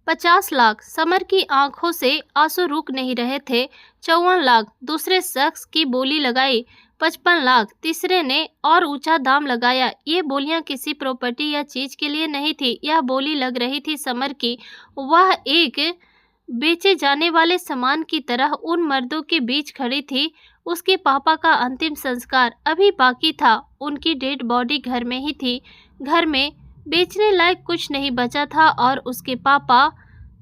50 lakh. Summer की आंखों से आंसू रुक नहीं रहे थे। 54 लाख। दूसरे शख्स की बोली लगाई। 55 लाख। तीसरे ने और ऊंचा दाम लगाया। ये बोलियां किसी प्रॉपर्टी या चीज के लिए नहीं थी। यह बोली लग रही थी समर की। वह एक बेचे जाने वाले सामान की तरह उन मर्दों के बीच खड़ी थी। उसके पापा का अंतिम संस्कार अभी बाकी था। उनकी डेड बॉडी घर में ही थी। घर में बेचने लायक कुछ नहीं बचा था और उसके पापा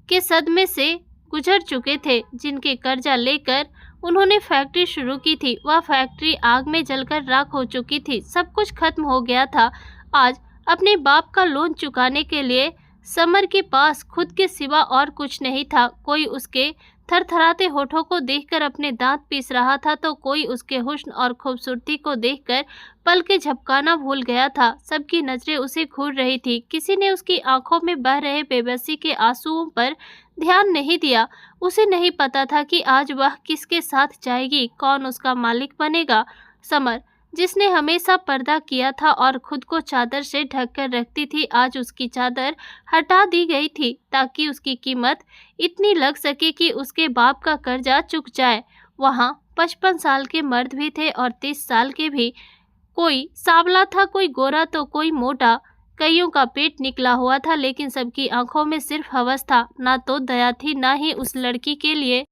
के सदमे से गुजर चुके थे। जिनके कर्जा लेकर उन्होंने फैक्ट्री शुरू की थी, वह फैक्ट्री आग में जलकर राख हो चुकी थी। सब कुछ खत्म हो गया था। आज अपने बाप का लोन चुकाने के लिए समर के पास खुद के सिवा और कुछ नहीं था। कोई उसके थरथराते होठों को देखकर अपने दांत पीस रहा था, तो कोई उसके हुस्न और खूबसूरती को देखकर पल के झपकाना भूल गया था। सबकी नजरें उसे घूर रही थी। किसी ने उसकी आंखों में बह रहे बेबसी के आंसुओं पर ध्यान नहीं दिया। उसे नहीं पता था कि आज वह किसके साथ जाएगी, कौन उसका मालिक बनेगा। समर, जिसने हमेशा पर्दा किया था और खुद को चादर से ढक कर रखती थी, आज उसकी चादर हटा दी गई थी ताकि उसकी कीमत इतनी लग सके कि उसके बाप का कर्जा चुक जाए। वहाँ 55 साल के मर्द भी थे और 30 साल के भी। कोई सांवला था, कोई गोरा तो कोई मोटा। कईयों का पेट निकला हुआ था, लेकिन सबकी आंखों में सिर्फ हवस था। ना तो दया थी, ना ही उस लड़की के लिए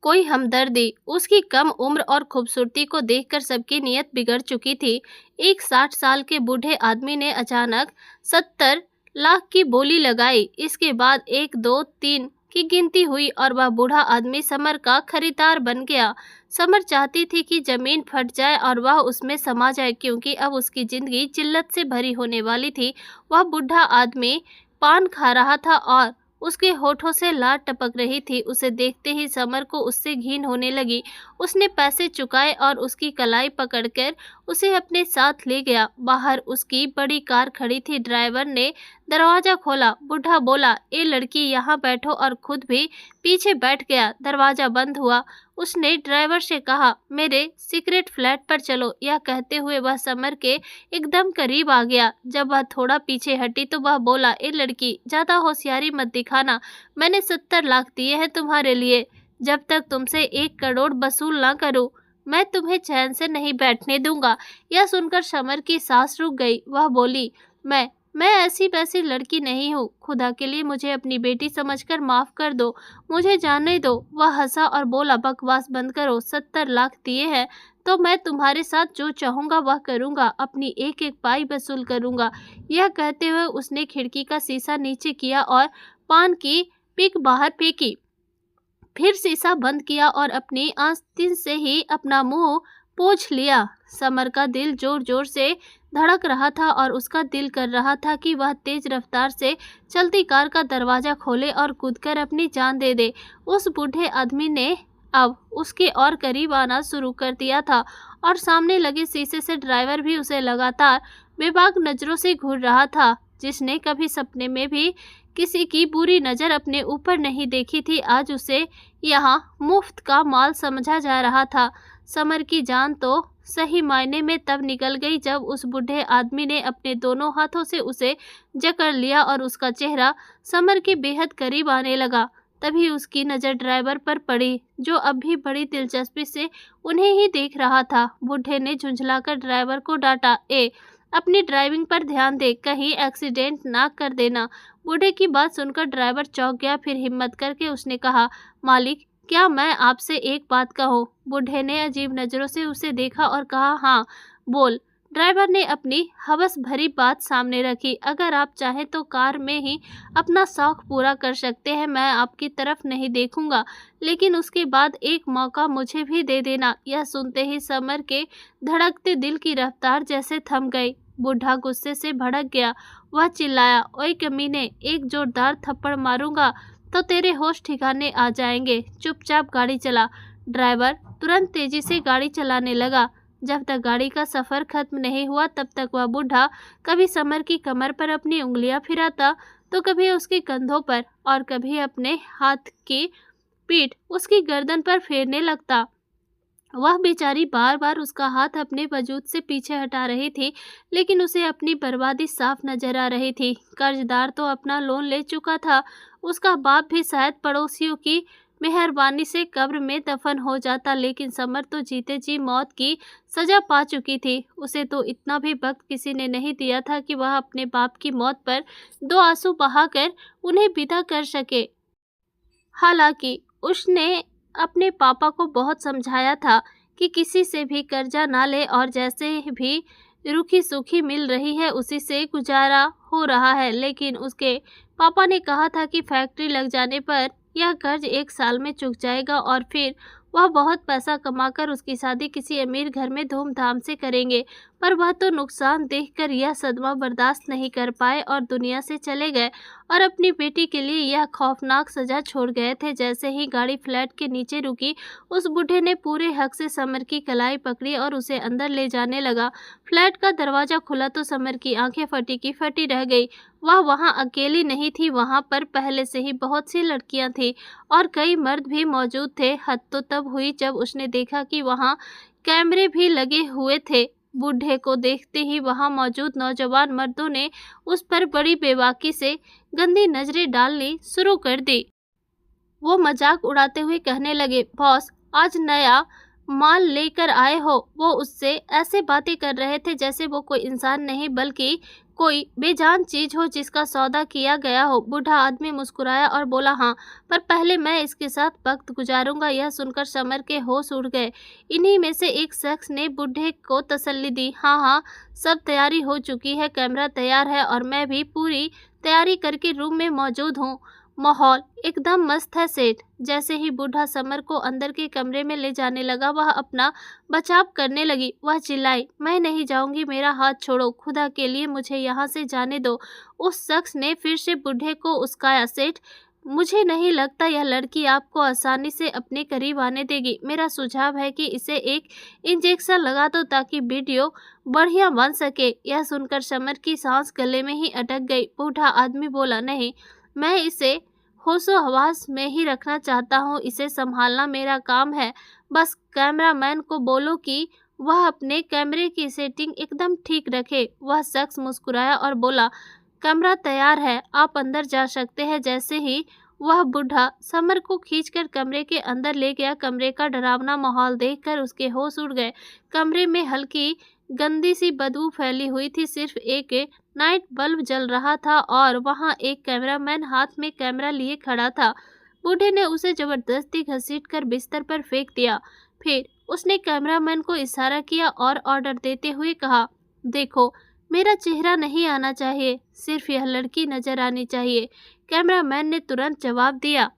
कोई हमदर्दी। उसकी कम उम्र और खूबसूरती को देखकर सबकी नीयत बिगड़ चुकी थी। एक 60 साल के बूढ़े आदमी ने अचानक 70 लाख की बोली लगाई। इसके बाद 1 2 3 की गिनती हुई और वह बूढ़ा आदमी समर का खरीदार बन गया। समर चाहती थी कि जमीन फट जाए और वह उसमें समा जाए, क्योंकि अब उसकी जिंदगी जिल्लत से भरी होने वाली थी। वह बूढ़ा आदमी पान खा रहा था और उसके होठों से लार टपक रही थी। उसे देखते ही समर को उससे घिन होने लगी। उसने पैसे चुकाए और उसकी कलाई पकड़कर उसे अपने साथ ले गया। बाहर उसकी बड़ी कार खड़ी थी। ड्राइवर ने दरवाजा खोला। बूढ़ा बोला, ए लड़की, यहाँ बैठो, और खुद भी पीछे बैठ गया। दरवाजा बंद हुआ। उसने ड्राइवर से कहा, मेरे सीक्रेट फ्लैट पर चलो। यह कहते हुए वह समर के एकदम करीब आ गया। जब वह थोड़ा पीछे हटी तो वह बोला, ए लड़की, ज्यादा होशियारी मत दिखाना। मैंने 70 लाख दिए हैं तुम्हारे लिए। जब तक तुमसे 1 करोड़ वसूल ना करूं, मैं तुम्हें चैन से नहीं बैठने दूंगा। यह सुनकर समर की सांस रुक गई। वह बोली, मैं ऐसी वैसी लड़की नहीं हूँ। खुदा के लिए मुझे अपनी बेटी समझकर माफ कर दो। मुझे जाने दो। वह हंसा और बोला, बकवास बंद करो। 70 लाख दिए हैं तो मैं तुम्हारे साथ जो चाहूंगा वह करूंगा। अपनी एक एक पाई वसूल करूंगा। यह कहते हुए उसने खिड़की का शीशा नीचे किया और पान की पिक बाहर फेंकी। फिर शीशा बंद किया और अपनी आस्तीन से ही अपना मुंह पोंछ लिया। समर का दिल जोर जोर से धड़क रहा था और उसका दिल कर रहा था कि वह तेज रफ्तार से चलती कार का दरवाजा खोले और कूदकर अपनी जान दे दे। उस बूढ़े आदमी ने अब उसके और करीब आना शुरू कर दिया था और सामने लगे शीशे से ड्राइवर भी उसे लगातार बेबाक नजरों से घूर रहा था। जिसने कभी सपने में भी किसी की बुरी नज़र अपने ऊपर नहीं देखी थी, आज उसे यहाँ मुफ्त का माल समझा जा रहा था। समर की जान तो सही मायने में तब निकल गई जब उस बूढ़े आदमी ने अपने दोनों हाथों से उसे जकड़ लिया और उसका चेहरा समर के बेहद करीब आने लगा। तभी उसकी नज़र ड्राइवर पर पड़ी, जो अब भी बड़ी दिलचस्पी से उन्हें ही देख रहा था। बूढ़े ने झुंझलाकर ड्राइवर को डांटा, अपनी ड्राइविंग पर ध्यान दे, कहीं एक्सीडेंट ना कर देना। बूढ़े की बात सुनकर ड्राइवर चौंक गया। फिर हिम्मत करके उसने कहा, मालिक, क्या मैं आपसे एक बात कहूँ? बूढ़े ने अजीब नज़रों से उसे देखा और कहा, हाँ बोल। ड्राइवर ने अपनी हवस भरी बात सामने रखी, अगर आप चाहें तो कार में ही अपना शौक पूरा कर सकते हैं। मैं आपकी तरफ नहीं देखूंगा, लेकिन उसके बाद एक मौका मुझे भी दे देना। यह सुनते ही समर के धड़कते दिल की रफ्तार जैसे थम गई। बूढ़ा गुस्से से भड़क गया। वह चिल्लाया, ओए कमीने, एक जोरदार थप्पड़ मारूंगा तो तेरे होश ठिकाने आ जाएंगे। चुपचाप गाड़ी चला। ड्राइवर तुरंत तेजी से गाड़ी चलाने लगा। जब तक गाड़ी का सफ़र खत्म नहीं हुआ तब तक वह बूढ़ा कभी समर की कमर पर अपनी उंगलियां फिराता, तो कभी उसके कंधों पर और कभी अपने हाथ की पीठ उसकी गर्दन पर फेरने लगता। वह बेचारी बार बार उसका हाथ अपने वजूद से पीछे हटा रही थी, लेकिन उसे अपनी बर्बादी साफ नजर आ रही थी। कर्जदार तो अपना लोन ले चुका था, उसका बाप भी शायद पड़ोसियों की मेहरबानी से कब्र में दफन हो जाता, लेकिन समर तो जीते जी मौत की सजा पा चुकी थी। उसे तो इतना भी वक्त किसी ने नहीं दिया था कि वह अपने बाप की मौत पर दो आंसू बहाकर उन्हें विदा कर सके। हालांकि उसने अपने पापा को बहुत समझाया था कि किसी से भी कर्जा ना ले और जैसे भी रूखी सूखी मिल रही है उसी से गुजारा हो रहा है, लेकिन उसके पापा ने कहा था कि फैक्ट्री लग जाने पर यह कर्ज 1 साल में चुक जाएगा और फिर वह बहुत पैसा कमाकर उसकी शादी किसी अमीर घर में धूमधाम से करेंगे। पर वह तो नुकसान देखकर यह सदमा बर्दाश्त नहीं कर पाए और दुनिया से चले गए और अपनी बेटी के लिए यह खौफनाक सजा छोड़ गए थे। जैसे ही गाड़ी फ्लैट के नीचे रुकी, उस बूढ़े ने पूरे हक से समर की कलाई पकड़ी और उसे अंदर ले जाने लगा। फ्लैट का दरवाजा खुला तो समर की आंखें फटी की फटी रह गई। वह वहां अकेली नहीं थी, वहां पर पहले से ही बहुत सी लड़कियां थी और कई मर्द भी मौजूद थे। हद तो तब हुई जब उसने देखा कि वहां कैमरे भी लगे हुए थे। बूढ़े को देखते ही वहां मौजूद नौजवान मर्दों ने उस पर बड़ी बेबाकी से गंदी नजरें डालनी शुरू कर दी। वो मजाक उड़ाते हुए कहने लगे, बॉस आज नया माल लेकर आए हो। वो उससे ऐसे बातें कर रहे थे जैसे वो कोई इंसान नहीं बल्कि कोई बेजान चीज हो जिसका सौदा किया गया हो। बूढ़ा आदमी मुस्कुराया और बोला, हाँ, पर पहले मैं इसके साथ वक्त गुजारूंगा। यह सुनकर समर के होश उड़ गए। इन्हीं में से एक शख्स ने बूढ़े को तसल्ली दी, हाँ हाँ, सब तैयारी हो चुकी है, कैमरा तैयार है और मैं भी पूरी तैयारी करके रूम में मौजूद हूँ। माहौल एकदम मस्त है सेठ। जैसे ही बूढ़ा समर को अंदर के कमरे में ले जाने लगा, वह अपना बचाव करने लगी। वह चिल्लाई, मैं नहीं जाऊंगी, मेरा हाथ छोड़ो, खुदा के लिए मुझे यहाँ से जाने दो। उस शख्स ने फिर से बूढ़े को उस्काया, सेठ, मुझे नहीं लगता यह लड़की आपको आसानी से अपने करीब आने देगी। मेरा सुझाव है कि इसे एक इंजेक्शन लगा दो ताकि वीडियो बढ़िया बन सके। यह सुनकर समर की सांस गले में ही अटक गई। बूढ़ा आदमी बोला, नहीं, मैं इसे होशो हवास में ही रखना चाहता हूँ, इसे संभालना मेरा काम है। बस कैमरामैन को बोलो कि वह अपने कैमरे की सेटिंग एकदम ठीक रखे। वह शख्स मुस्कुराया और बोला, कैमरा तैयार है, आप अंदर जा सकते हैं। जैसे ही वह बूढ़ा समर को खींचकर कमरे के अंदर ले गया, कमरे का डरावना माहौल देखकर उसके होश उड़ गए। कमरे में हल्की गंदी सी बदबू फैली हुई थी, सिर्फ एक नाइट बल्ब जल रहा था और वहां एक कैमरामैन हाथ में कैमरा लिए खड़ा था। बूढ़े ने उसे जबरदस्ती घसीटकर बिस्तर पर फेंक दिया। फिर उसने कैमरामैन को इशारा किया और ऑर्डर देते हुए कहा, देखो, मेरा चेहरा नहीं आना चाहिए, सिर्फ यह लड़की नजर आनी चाहिए। कैमरामैन ने तुरंत जवाब दिया,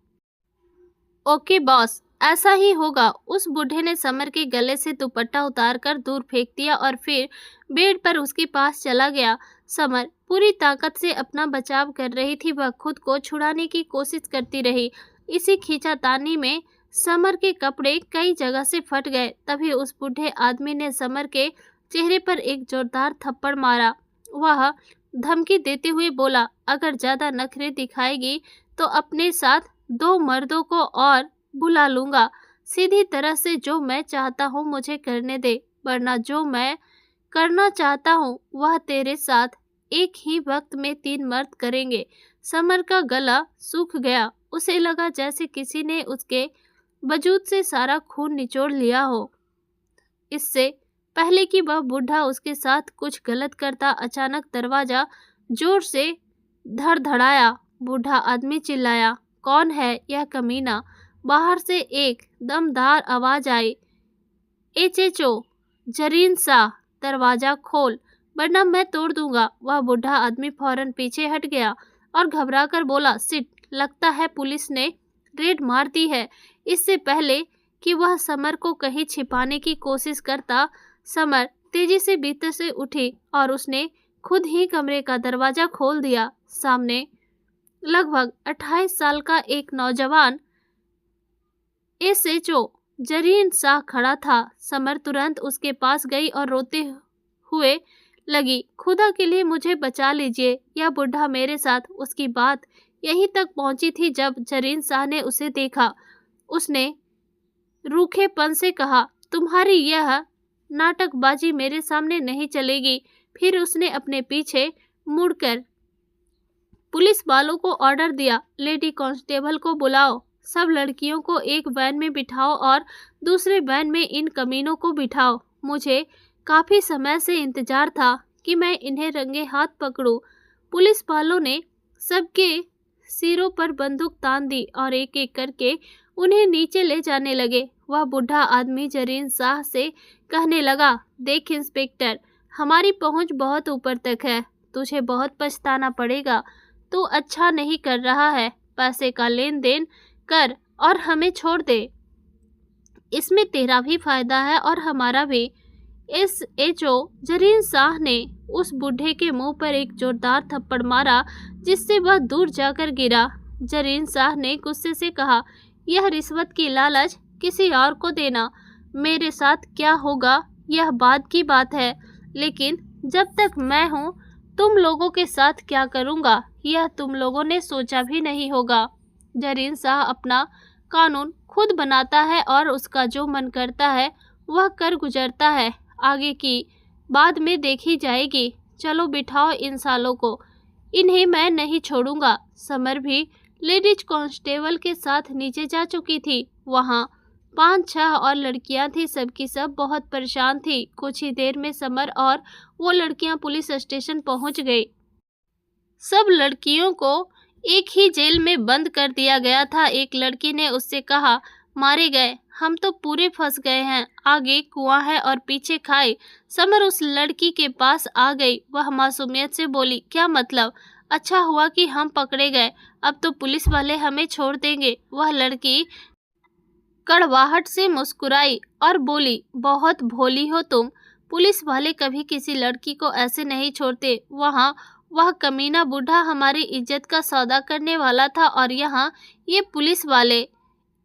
ओके बॉस, ऐसा ही होगा। उस बूढ़े ने समर के गले से दुपट्टा उतारकर दूर फेंक दिया और फिर बेड पर उसके पास चला गया। समर पूरी ताकत से अपना बचाव कर रही थी, वह खुद को छुड़ाने की कोशिश करती रही। इसी खींचातानी में समर के कपड़े कई जगह से फट गए। तभी उस बूढ़े आदमी ने समर के चेहरे पर एक जोरदार थप्पड़ मारा। वह धमकी देते हुए बोला, अगर ज्यादा नखरे दिखाएगी तो अपने साथ 2 मर्दों को और बुला लूंगा। सीधी तरह से जो मैं चाहता हूँ मुझे करने दे, वरना जो मैं करना चाहता हूँ वह तेरे साथ एक ही वक्त में 3 मर्द करेंगे। समर का गला सूख गया। उसे लगा जैसे किसी ने उसके वजूद से सारा खून निचोड़ लिया हो। इससे पहले कि वह बूढ़ा उसके साथ कुछ गलत करता, अचानक दरवाजा जोर से धड़धड़ाया। बूढ़ा आदमी चिल्लाया, कौन है यह कमीना? बाहर से एक दमदार आवाज आई, एचएचओ जरीन सा, दरवाजा खोल वरना मैं तोड़ दूंगा। वह बूढ़ा आदमी फौरन पीछे हट गया और घबराकर बोला, सिट, लगता है पुलिस ने रेड मार दी है। इससे पहले कि वह समर को कहीं छिपाने की कोशिश करता, समर तेजी से भीतर से उठी और उसने खुद ही कमरे का दरवाजा खोल दिया। सामने लगभग 28 साल का एक नौजवान एसएचओ जरीन शाह खड़ा था। समर तुरंत उसके पास गई और रोते हुए लगी, खुदा के लिए मुझे बचा लीजिए, यह बूढ़ा मेरे साथ। उसकी बात यहीं तक पहुंची थी जब जरीन शाह ने उसे देखा। उसने रूखेपन से कहा, तुम्हारी यह नाटकबाजी मेरे सामने नहीं चलेगी। फिर उसने अपने पीछे मुड़कर पुलिस वालों को ऑर्डर दिया, लेडी कांस्टेबल को बुलाओ, सब लड़कियों को एक वैन में बिठाओ और दूसरे वैन में इन कमीनों को बिठाओ। मुझे काफी समय से इंतजार था कि मैं इन्हें रंगे हाथ पकड़ूं। पुलिस वालों ने सबके सिरों पर बंदूक तान दी और एक एक करके उन्हें नीचे ले जाने लगे। वह बूढ़ा आदमी जरीन शाह से कहने लगा, देख इंस्पेक्टर, हमारी पहुंच बहुत ऊपर तक है, तुझे बहुत पछताना पड़ेगा। तू अच्छा नहीं कर रहा है, पैसे का लेन देन कर और हमें छोड़ दे, इसमें तेरा भी फायदा है और हमारा भी। SHO जरीन शाह ने उस बूढ़े के मुंह पर एक जोरदार थप्पड़ मारा जिससे वह दूर जाकर गिरा। जरीन शाह ने गुस्से से कहा, यह रिश्वत की लालच किसी और को देना, मेरे साथ क्या होगा यह बाद की बात है, लेकिन जब तक मैं हूँ तुम लोगों के साथ क्या करूँगा यह तुम लोगों ने सोचा भी नहीं होगा। जरीन शाह अपना कानून खुद बनाता है और उसका जो मन करता है वह कर गुजरता है, आगे की बाद में देखी जाएगी। चलो बिठाओ इन सालों को, इन्हें मैं नहीं छोड़ूंगा। समर भी लेडीज कांस्टेबल के साथ नीचे जा चुकी थी। वहाँ 5-6 और लड़कियां थी, सबकी सब बहुत परेशान थी। कुछ ही देर में समर और वो लड़कियां पुलिस स्टेशन पहुंच गई। सब लड़कियों को एक ही जेल में बंद कर दिया गया था। एक लड़की ने उससे कहा, मारे गए, हम तो पूरे फंस गए हैं, आगे कुआं है और पीछे खाई। समर उस लड़की के पास आ गई। वह मासूमियत से बोली, क्या मतलब? अच्छा हुआ कि हम पकड़े गए, अब तो पुलिस वाले हमें छोड़ देंगे। वह लड़की कड़वाहट से मुस्कुराई और बोली, बहुत भोली हो तुम, पुलिस वाले कभी किसी लड़की को ऐसे नहीं छोड़ते। वह कमीना बूढ़ा हमारी इज्जत का सौदा करने वाला था और यहाँ ये पुलिस वाले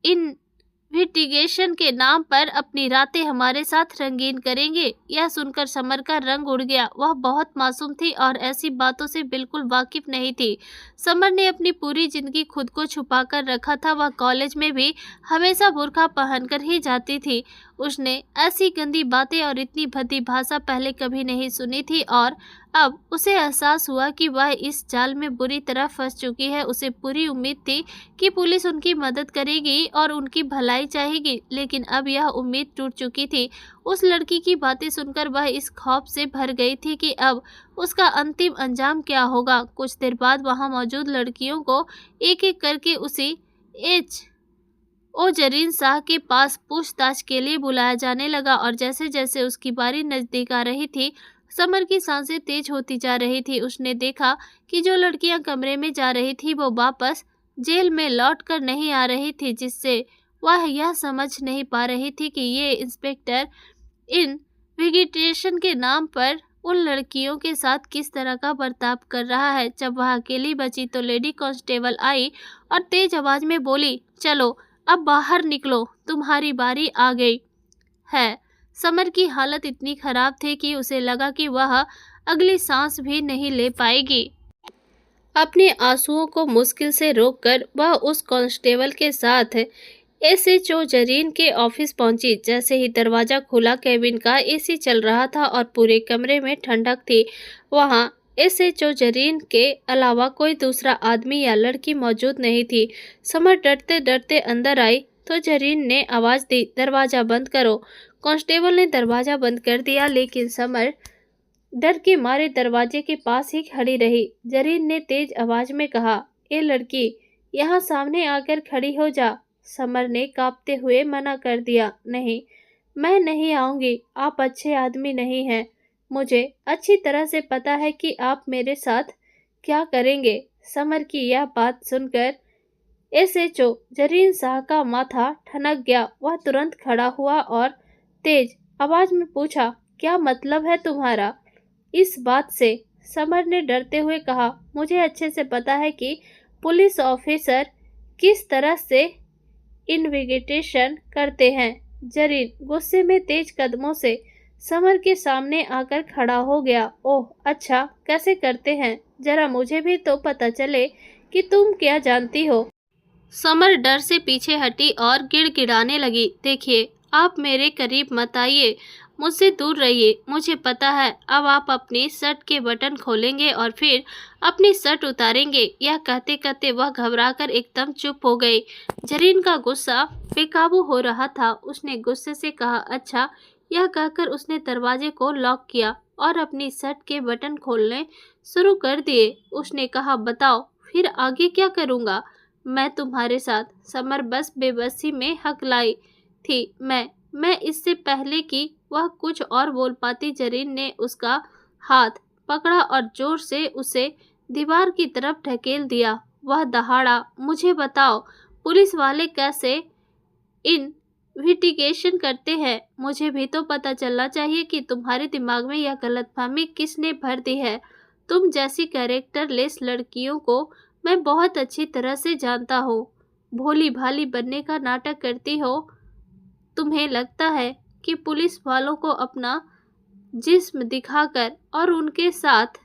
इन्वेस्टिगेशन के नाम पर अपनी रातें हमारे साथ रंगीन करेंगे। यह सुनकर समर का रंग उड़ गया। वह बहुत मासूम थी और ऐसी बातों से बिल्कुल वाकिफ नहीं थी। समर ने अपनी पूरी जिंदगी खुद को छुपा कर रखा था। वह कॉलेज में भी हमेशा बुर्का पहनकर ही जाती थी। उसने ऐसी गंदी बातें और इतनी भद्दी भाषा पहले कभी नहीं सुनी थी और अब उसे एहसास हुआ कि वह इस जाल में बुरी तरह फंस चुकी है। उसे पूरी उम्मीद थी कि पुलिस उनकी मदद करेगी और उनकी भलाई चाहेगी, लेकिन अब यह उम्मीद टूट चुकी थी। उस लड़की की बातें सुनकर वह इस खौफ से भर गई थी कि अब उसका अंतिम अंजाम क्या होगा। कुछ देर बाद वहां मौजूद लड़कियों को एक एक करके उसी SHO जरीन शाह के पास पूछताछ के लिए बुलाया जाने लगा और जैसे जैसे उसकी बारी नजदीक आ रही थी, समर की सांसें तेज होती जा रही थी। उसने देखा कि जो लड़कियां कमरे में जा रही थी वो वापस जेल में लौट कर नहीं आ रही थी, जिससे वह यह समझ नहीं पा रही थी कि ये इंस्पेक्टर इन्वेस्टिगेशन के नाम पर उन लड़कियों के साथ किस तरह का बर्ताव कर रहा है। जब वह अकेली बची तो लेडी कांस्टेबल आई और तेज आवाज में बोली, चलो अब बाहर निकलो, तुम्हारी बारी आ गई है। समर की हालत इतनी खराब थी कि उसे लगा कि वह अगली सांस भी नहीं ले पाएगी। अपने आंसुओं को मुश्किल से रोककर वह उस कांस्टेबल के साथ SHO जरीन के ऑफिस पहुंची। जैसे ही दरवाजा खुला, केबिन का AC चल रहा था और पूरे कमरे में ठंडक थी। वहां SHO जरीन के अलावा कोई दूसरा आदमी या लड़की मौजूद नहीं थी। समर डरते डरते अंदर आई तो जरीन ने आवाज दी, दरवाजा बंद करो। कांस्टेबल ने दरवाजा बंद कर दिया, लेकिन समर डर के मारे दरवाजे के पास ही खड़ी रही। जरीन ने तेज आवाज में कहा, ए लड़की, यहाँ सामने आकर खड़ी हो जा। समर ने कांपते हुए मना कर दिया, नहीं, मैं नहीं आऊंगी, आप अच्छे आदमी नहीं हैं। मुझे अच्छी तरह से पता है कि आप मेरे साथ क्या करेंगे। समर की यह बात सुनकर SHO जरीन शाह का माथा ठनक गया। वह तुरंत खड़ा हुआ और तेज आवाज में पूछा, क्या मतलब है तुम्हारा इस बात से? समर ने डरते हुए कहा, मुझे अच्छे से पता है कि पुलिस ऑफिसर किस तरह से इन्वेस्टिगेशन करते हैं। जरीन गुस्से में तेज कदमों से समर के सामने आकर खड़ा हो गया। ओह अच्छा, कैसे करते हैं? जरा मुझे भी तो पता चले कि तुम क्या जानती हो। समर डर से पीछे हटी और गिड़गिड़ाने लगी, देखिए आप मेरे करीब मत आइए, मुझसे दूर रहिए। मुझे पता है अब आप अपनी शर्ट के बटन खोलेंगे और फिर अपनी शर्ट उतारेंगे। यह कहते कहते वह घबराकर एकदम चुप हो गई। जरीन का गुस्सा बेकाबू हो रहा था। उसने गुस्से से कहा, अच्छा। यह कहकर उसने दरवाजे को लॉक किया और अपनी शर्ट के बटन खोलने शुरू कर दिए। उसने कहा, बताओ फिर आगे क्या करूँगा? मैं तुम्हारे साथ। समर बस बेबसी में हकलाई थी। मैं इससे पहले कि वह कुछ और बोल पाती, जरीन ने उसका हाथ पकड़ा और जोर से उसे दीवार की तरफ ढकेल दिया। वह दहाड़ा, मुझे बताओ, पुलिस वाले कैसे इन्वेस्टिगेशन करते हैं? मुझे भी तो पता चलना चाहिए कि तुम्हारे दिमाग में यह गलतफहमी किसने भर दी है। तुम जैसी कैरेक्टरलेस लड़कियों को मैं बहुत अच्छी तरह से जानता हूँ। भोली भाली बनने का नाटक करती हो। तुम्हें लगता है कि पुलिस वालों को अपना जिस्म दिखाकर और उनके साथ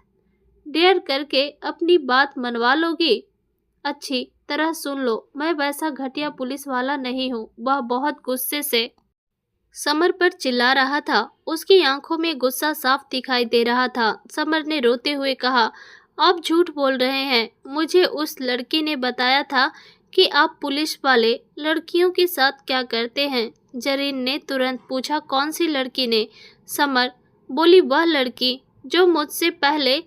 डेयर करके अपनी बात मनवा लोगी? अच्छी तरह सुन लो, मैं वैसा घटिया पुलिस वाला नहीं हूँ। वह बहुत गुस्से से समर पर चिल्ला रहा था। उसकी आंखों में गुस्सा साफ दिखाई दे रहा था। समर ने रोते हुए कहा, आप झूठ बोल रहे हैं। मुझे उस लड़की ने बताया था कि आप पुलिस वाले लड़कियों के साथ क्या करते हैं। जरीन ने तुरंत पूछा, कौन सी लड़की ने? समर बोली, वह लड़की जो मुझसे पहले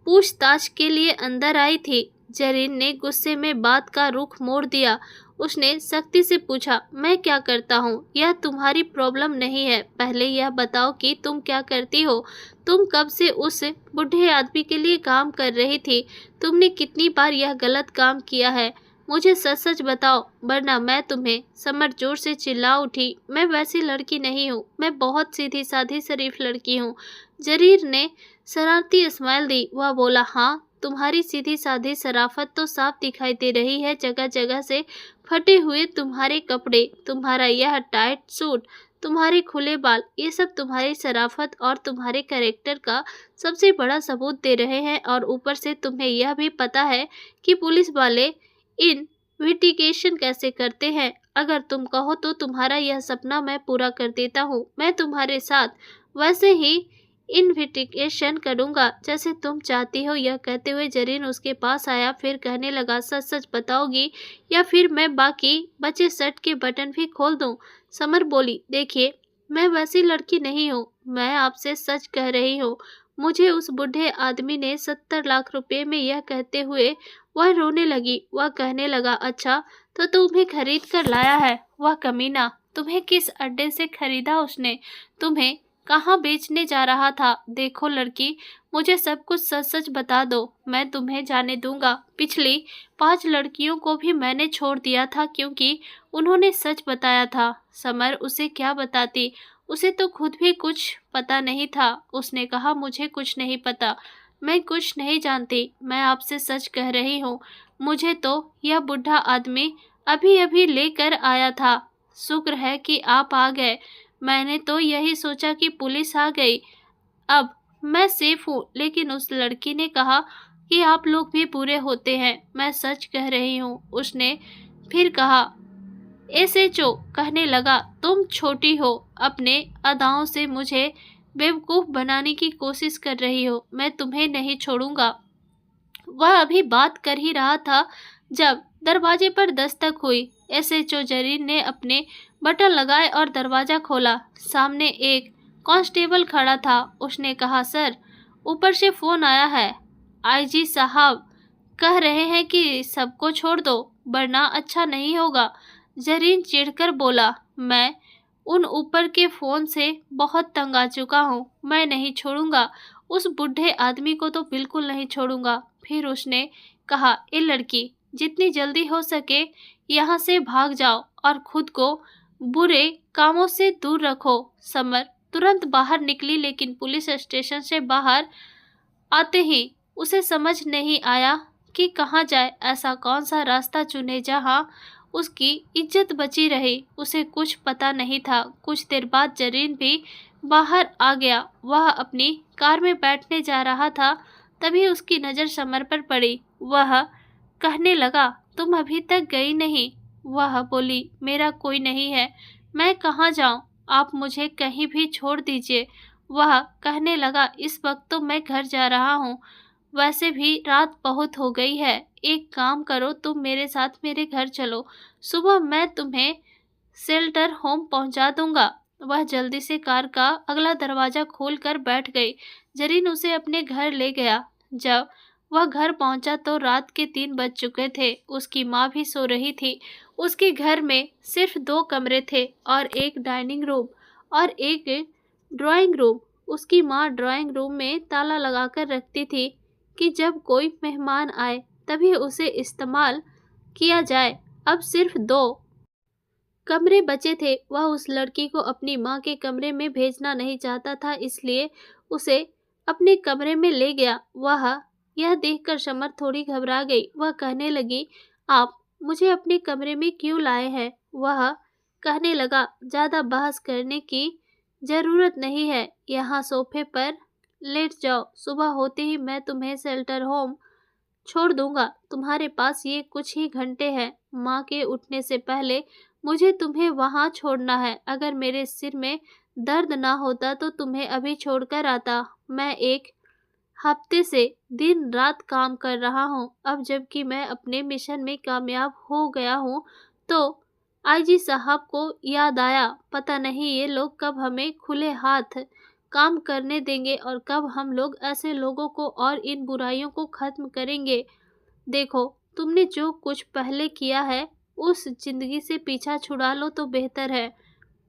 पूछताछ के लिए अंदर आई थी। जरीन ने गुस्से में बात का रुख मोड़ दिया। उसने सख्ती से पूछा, मैं क्या करता हूँ? यह तुम्हारी प्रॉब्लम नहीं है। पहले यह बताओ कि तुम क्या करती हो। तुम कब से उस बूढ़े आदमी के लिए काम कर रही थी? तुमने कितनी बार यह गलत काम किया है? मुझे सच सच बताओ, वरना मैं तुम्हें। समर जोर से चिल्ला उठी, मैं वैसी लड़की नहीं हूँ। मैं बहुत सीधी साधी शरीफ लड़की हूँ। जरीर ने शरारती स्माइल दी। वह बोला, हाँ, तुम्हारी सीधी साधी शराफत तो साफ दिखाई दे रही है। जगह जगह से फटे हुए तुम्हारे कपड़े, तुम्हारा यह टाइट सूट, तुम्हारे खुले बाल, ये सब तुम्हारी शराफत और तुम्हारे कैरेक्टर का सबसे बड़ा सबूत दे रहे हैं। और ऊपर से तुम्हें यह भी पता है कि पुलिस वाले इन्वेस्टिगेशन कैसे करते हैं। अगर तुम कहो तो तुम्हारा यह सपना मैं पूरा कर देता हूँ। मैं तुम्हारे साथ वैसे ही इन्वेस्टिगेशन करूंगा जैसे तुम चाहती हो। यह कहते हुए जरीन उसके पास आया। फिर कहने लगा, सच सच बताओगी या फिर मैं बाकी बचे शर्ट के बटन भी खोल दूं? समर बोली, देखिए, मैं वैसी लड़की नहीं हूँ। मैं आपसे सच कह रही हूँ। मुझे उस बूढ़े आदमी ने 70 लाख रुपए में। यह कहते हुए वह रोने लगी। वह कहने लगा, अच्छा, तो तुम्हें खरीद कर लाया है? वह कमीना, तुम्हें किस अड्डे से खरीदा उसने? तुम्हें कहाँ बेचने जा रहा था? देखो लड़की, मुझे सब कुछ सच सच बता दो, मैं तुम्हें जाने दूंगा। पिछली 5 लड़कियों को भी मैंने छोड़ दिया था क्योंकि उन्होंने सच बताया था। समर उसे क्या बताती? उसे तो खुद भी कुछ पता नहीं था। उसने कहा, मुझे कुछ नहीं पता, मैं कुछ नहीं जानती। मैं आपसे सच कह रही हूँ। मुझे तो यह बूढ़ा आदमी अभी अभी लेकर आया था। शुक्र है कि आप आ गए। मैंने तो यही सोचा कि पुलिस आ गई, अब मैं सेफ हूँ। लेकिन उस लड़की ने कहा कि आप लोग भी बुरे होते हैं। मैं सच कह रही हूँ। उसने फिर कहा, एसएचओ कहने लगा, तुम छोटी हो, अपने अदाओं से मुझे बेवकूफ़ बनाने की कोशिश कर रही हो। मैं तुम्हें नहीं छोड़ूंगा। वह अभी बात कर ही रहा था जब दरवाजे पर दस्तक हुई। एसएचओ जरीन ने अपने बटन लगाए और दरवाज़ा खोला। सामने एक कांस्टेबल खड़ा था। उसने कहा, सर, ऊपर से फ़ोन आया है। आईजी साहब कह रहे हैं कि सबको छोड़ दो, वरना अच्छा नहीं होगा। जरीन चिढ़कर बोला, मैं उन ऊपर के फ़ोन से बहुत तंग आ चुका हूँ। मैं नहीं छोड़ूंगा। उस बूढ़े आदमी को तो बिल्कुल नहीं छोड़ूंगा। फिर उसने कहा, ए लड़की, जितनी जल्दी हो सके यहाँ से भाग जाओ और खुद को बुरे कामों से दूर रखो। समर तुरंत बाहर निकली, लेकिन पुलिस स्टेशन से बाहर आते ही उसे समझ नहीं आया कि कहाँ जाए। ऐसा कौन सा रास्ता चुने जहाँ उसकी इज्जत बची रही। उसे कुछ पता नहीं था। कुछ देर बाद जरीन भी बाहर आ गया। वह अपनी कार में बैठने जा रहा था, तभी उसकी नज़र समर पर पड़ी। वह कहने लगा, तुम अभी तक गई नहीं? वह बोली, मेरा कोई नहीं है, मैं कहाँ जाऊँ? आप मुझे कहीं भी छोड़ दीजिए। वह कहने लगा, इस वक्त तो मैं घर जा रहा हूँ। वैसे भी रात बहुत हो गई है। एक काम करो, तुम मेरे साथ मेरे घर चलो। सुबह मैं तुम्हें शेल्टर होम पहुंचा दूंगा। वह जल्दी से कार का अगला दरवाजा खोलकर बैठ गई। जरीन उसे अपने घर ले गया। जब वह घर पहुंचा तो रात के 3 बज चुके थे। उसकी माँ भी सो रही थी। उसके घर में सिर्फ 2 कमरे थे और एक डाइनिंग रूम और एक ड्राइंग रूम। उसकी माँ ड्राइंग रूम में ताला लगाकर रखती थी कि जब कोई मेहमान आए तभी उसे इस्तेमाल किया जाए। अब सिर्फ 2 कमरे बचे थे। वह उस लड़की को अपनी माँ के कमरे में भेजना नहीं चाहता था, इसलिए उसे अपने कमरे में ले गया। वह यह देखकर समर थोड़ी घबरा गई। वह कहने लगी, आप मुझे अपने कमरे में क्यों लाए हैं? वह कहने लगा, ज़्यादा बहस करने की ज़रूरत नहीं है। यहाँ सोफे पर लेट जाओ। सुबह होते ही मैं तुम्हें शेल्टर होम छोड़ दूंगा। तुम्हारे पास ये कुछ ही घंटे हैं। माँ के उठने से पहले मुझे तुम्हें वहाँ छोड़ना है। अगर मेरे सिर में दर्द ना होता तो तुम्हें अभी छोड़कर आता। मैं एक हफ्ते से दिन रात काम कर रहा हूँ। अब जबकि मैं अपने मिशन में कामयाब हो गया हूँ तो आईजी साहब को याद आया, पता नहीं ये लोग कब हमें खुले हाथ काम करने देंगे और कब हम लोग ऐसे लोगों को और इन बुराइयों को खत्म करेंगे। देखो, तुमने जो कुछ पहले किया है उस जिंदगी से पीछा छुड़ा लो तो बेहतर है।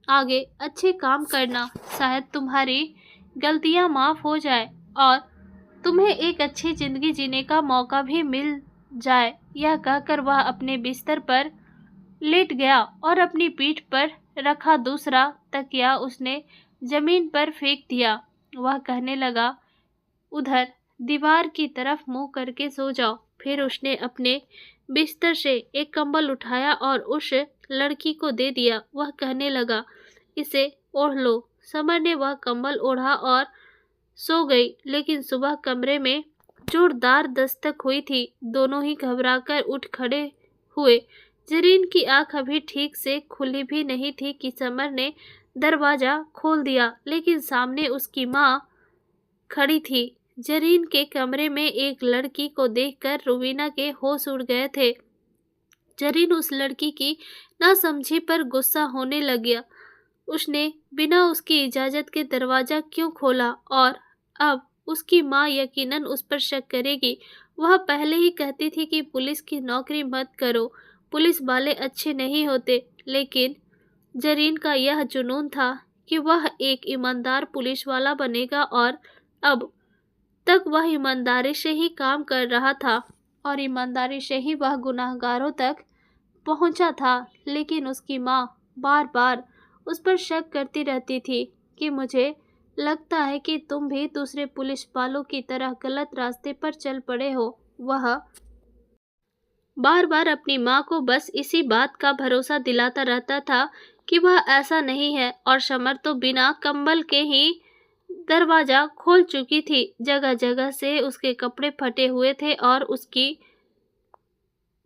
आगे अच्छे काम करना, शायद तुम्हारी गलतियां माफ हो जाए और तुम्हें एक अच्छी जिंदगी जीने का मौका भी मिल जाए। यह कहकर वह अपने बिस्तर पर लेट गया और अपनी पीठ पर रखा दूसरा तकिया उसने जमीन पर फेंक दिया। वह कहने लगा, उधर दीवार की तरफ मुंह करके सो जाओ। फिर उसने अपने बिस्तर से एक कंबल उठाया और उस लड़की को दे दिया। वह कहने लगा, इसे ओढ़ लो। समर ने वह कंबल ओढ़ा और सो गई। लेकिन सुबह कमरे में जोरदार दस्तक हुई थी। दोनों ही घबराकर उठ खड़े हुए। जरीन की आंख अभी ठीक से खुली भी नहीं थी कि समर ने दरवाजा खोल दिया, लेकिन सामने उसकी माँ खड़ी थी। जरीन के कमरे में एक लड़की को देखकर रुबीना के होश उड़ गए थे। जरीन उस लड़की की नासमझी पर गुस्सा होने लग गया। उसने बिना उसकी इजाजत के दरवाजा क्यों खोला और अब उसकी माँ यकीनन उस पर शक करेगी। वह पहले ही कहती थी कि पुलिस की नौकरी मत करो, पुलिस वाले अच्छे नहीं होते, लेकिन जरीन का यह जुनून था कि वह एक ईमानदार पुलिस वाला बनेगा और अब तक वह ईमानदारी से ही काम कर रहा था और ईमानदारी से ही वह गुनाहगारों तक पहुंचा था। लेकिन उसकी माँ बार बार उस पर शक करती रहती थी कि मुझे लगता है कि तुम भी दूसरे पुलिस वालों की तरह गलत रास्ते पर चल पड़े हो। वह बार बार अपनी माँ को बस इसी बात का भरोसा दिलाता रहता था कि वह ऐसा नहीं है और समर तो बिना कंबल के ही दरवाजा खोल चुकी थी। जगह जगह से उसके कपड़े फटे हुए थे और उसकी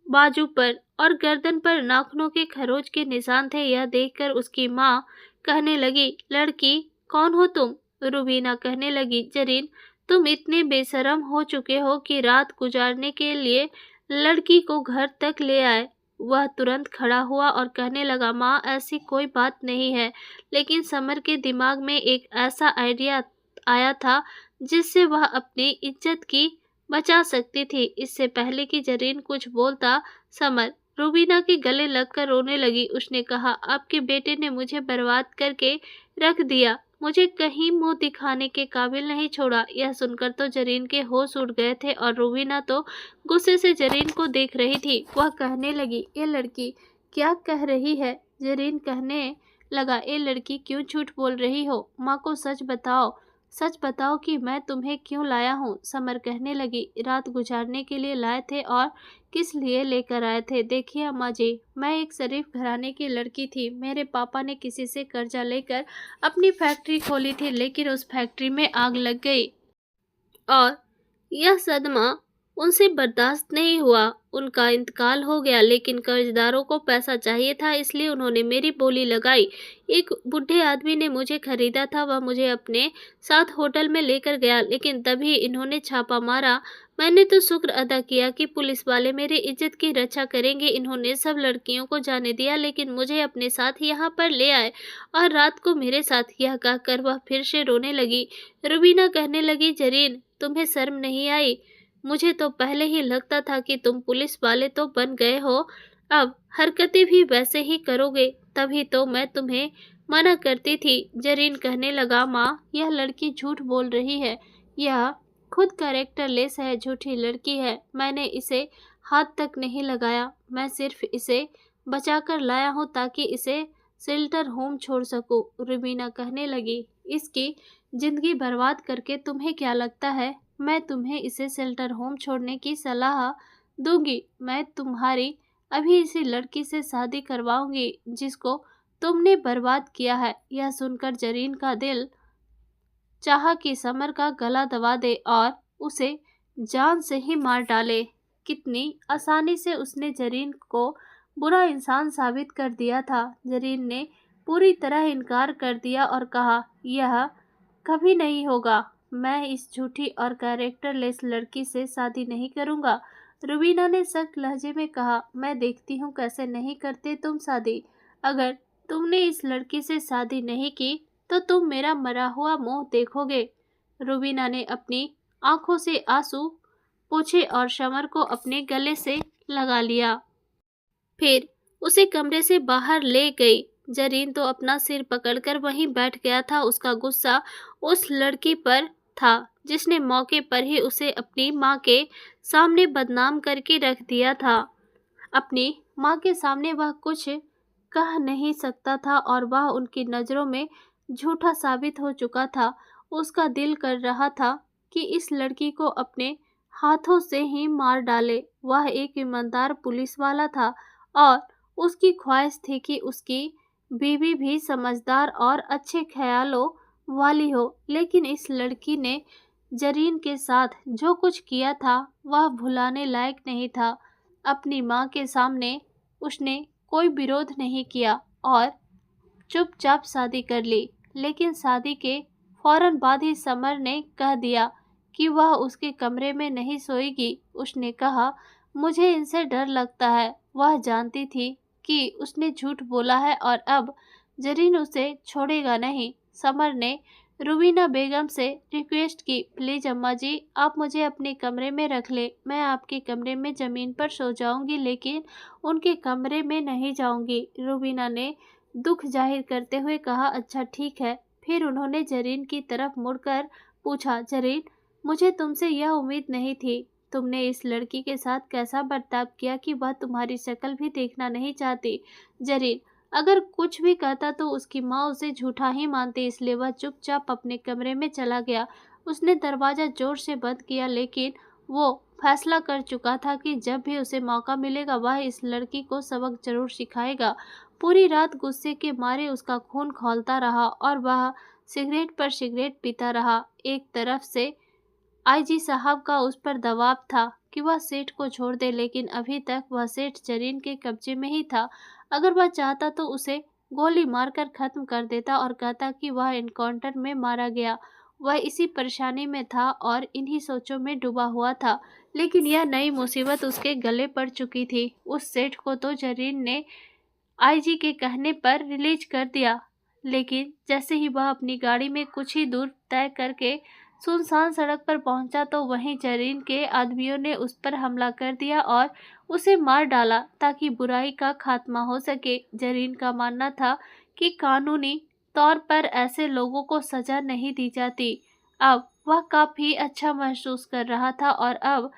बाजू पर और गर्दन पर नाखूनों के खरोच के निशान थे। यह देखकर उसकी माँ कहने लगी, लड़की कौन हो तुम? रुबीना कहने लगी, जरीन तुम इतने बेशरम हो चुके हो कि रात गुजारने के लिए लड़की को घर तक ले आए। वह तुरंत खड़ा हुआ और कहने लगा, माँ ऐसी कोई बात नहीं है। लेकिन समर के दिमाग में एक ऐसा आइडिया आया था जिससे वह अपनी इज्जत की बचा सकती थी। इससे पहले कि जरीन कुछ बोलता, समर रुबीना के गले लगकर रोने लगी। उसने कहा, आपके बेटे ने मुझे बर्बाद करके रख दिया, मुझे कहीं मुंह दिखाने के काबिल नहीं छोड़ा। यह सुनकर तो जरीन के होश उड़ गए थे और रुबीना तो गुस्से से जरीन को देख रही थी। वह कहने लगी, ये लड़की क्या कह रही है? जरीन कहने लगा, ए लड़की क्यों झूठ बोल रही हो? माँ को सच बताओ कि मैं तुम्हें क्यों लाया हूँ। समर कहने लगी, रात गुजारने के लिए लाए थे और किस लिए लेकर आए थे? देखिए अम्मा जी, मैं एक शरीफ घराने की लड़की थी। मेरे पापा ने किसी से कर्जा लेकर अपनी फैक्ट्री खोली थी, लेकिन उस फैक्ट्री में आग लग गई और यह सदमा उनसे बर्दाश्त नहीं हुआ। उनका इंतकाल हो गया, लेकिन कर्जदारों को पैसा चाहिए था, इसलिए उन्होंने मेरी बोली लगाई। एक बूढ़े आदमी ने मुझे खरीदा था, वह मुझे अपने साथ होटल में लेकर गया, लेकिन तभी इन्होंने छापा मारा। मैंने तो शुक्र अदा किया कि पुलिस वाले मेरी इज्जत की रक्षा करेंगे। इन्होंने सब लड़कियों को जाने दिया, लेकिन मुझे अपने साथ यहाँ पर ले आए और रात को मेरे साथ यह कहकर वह फिर से रोने लगी। रुबीना कहने लगी, जरीन, तुम्हें शर्म नहीं आई? मुझे तो पहले ही लगता था कि तुम पुलिस वाले तो बन गए हो, अब हरकतें भी वैसे ही करोगे, तभी तो मैं तुम्हें मना करती थी। जरीन कहने लगा, माँ, यह लड़की झूठ बोल रही है, यह खुद कैरेक्टरलेस है, झूठी लड़की है। मैंने इसे हाथ तक नहीं लगाया, मैं सिर्फ इसे बचाकर लाया हूँ ताकि इसे शेल्टर होम छोड़ सकूँ। रुबीना कहने लगी, इसकी जिंदगी बर्बाद करके तुम्हें क्या लगता है मैं तुम्हें इसे शेल्टर होम छोड़ने की सलाह दूंगी? मैं तुम्हारी अभी इसी लड़की से शादी करवाऊंगी जिसको तुमने बर्बाद किया है। यह सुनकर जरीन का दिल चाहा कि समर का गला दबा दे और उसे जान से ही मार डाले। कितनी आसानी से उसने जरीन को बुरा इंसान साबित कर दिया था। जरीन ने पूरी तरह इनकार कर दिया और कहा, यह कभी नहीं होगा, मैं इस झूठी और कैरेक्टरलेस लड़की से शादी नहीं करूंगा। रुबीना ने सख्त लहजे में कहा, मैं देखती हूँ कैसे नहीं करते तुम शादी। अगर तुमने इस लड़की से शादी नहीं की तो तुम मेरा मरा हुआ मुंह देखोगे। रुबीना ने अपनी आंखों से आंसू पोंछे और समर को अपने गले से लगा लिया। फिर उसे कमरे से बाहर ले गई। जरीन तो अपना सिर पकड़कर वहीं बैठ गया था। उसका गुस्सा उस लड़की पर था जिसने मौके पर ही उसे अपनी माँ के सामने बदनाम करके रख दिया था। अपनी माँ के सामने वह कुछ कह नहीं सकता था और वह उनकी नज़रों में झूठा साबित हो चुका था। उसका दिल कर रहा था कि इस लड़की को अपने हाथों से ही मार डाले। वह एक ईमानदार पुलिस वाला था और उसकी ख्वाहिश थी कि उसकी बीवी भी समझदार और अच्छे ख्यालों वाली हो, लेकिन इस लड़की ने जरीन के साथ जो कुछ किया था वह भुलाने लायक नहीं था। अपनी माँ के सामने उसने कोई विरोध नहीं किया और चुपचाप शादी कर ली, लेकिन शादी के फौरन बाद ही समर ने कह दिया कि वह उसके कमरे में नहीं सोएगी। उसने कहा, मुझे इनसे डर लगता है। वह जानती थी कि उसने झूठ बोला है और अब जरीन उसे छोड़ेगा नहीं। समर ने रुबीना बेगम से रिक्वेस्ट की, प्लीज़ अम्मा जी, आप मुझे अपने कमरे में रख ले। मैं आपके कमरे में ज़मीन पर सो जाऊंगी, लेकिन उनके कमरे में नहीं जाऊंगी। रुबीना ने दुख जाहिर करते हुए कहा, अच्छा ठीक है। फिर उन्होंने जरीन की तरफ मुड़कर पूछा, जरीन, मुझे तुमसे यह उम्मीद नहीं थी। तुमने इस लड़की के साथ कैसा बर्ताव किया कि वह तुम्हारी शक्ल भी देखना नहीं चाहती। जरीन अगर कुछ भी कहता तो उसकी माँ उसे झूठा ही मानती, इसलिए वह चुपचाप अपने कमरे में चला गया। उसने दरवाज़ा जोर से बंद किया, लेकिन वो फैसला कर चुका था कि जब भी उसे मौका मिलेगा वह इस लड़की को सबक जरूर सिखाएगा। पूरी रात गुस्से के मारे उसका खून खौलता रहा और वह सिगरेट पर सिगरेट पीता रहा। एक तरफ से आईजी साहब का उस पर दबाव था कि वह सेठ को छोड़ दे, लेकिन अभी तक वह सेठ जरीन के कब्जे में ही था। अगर वह चाहता तो उसे गोली मारकर खत्म कर देता और कहता कि वह एनकाउंटर में मारा गया। वह इसी परेशानी में था और इन्हीं सोचों में डूबा हुआ था, लेकिन यह नई मुसीबत उसके गले पड़ चुकी थी। उस सेठ को तो जरीन ने आईजी के कहने पर रिलीज कर दिया, लेकिन जैसे ही वह अपनी गाड़ी में कुछ ही दूर तय करके सुनसान सड़क पर पहुंचा तो वहीं जरीन के आदमियों ने उस पर हमला कर दिया और उसे मार डाला ताकि बुराई का खात्मा हो सके। जरीन का मानना था कि कानूनी तौर पर ऐसे लोगों को सजा नहीं दी जाती। अब वह काफ़ी अच्छा महसूस कर रहा था और अब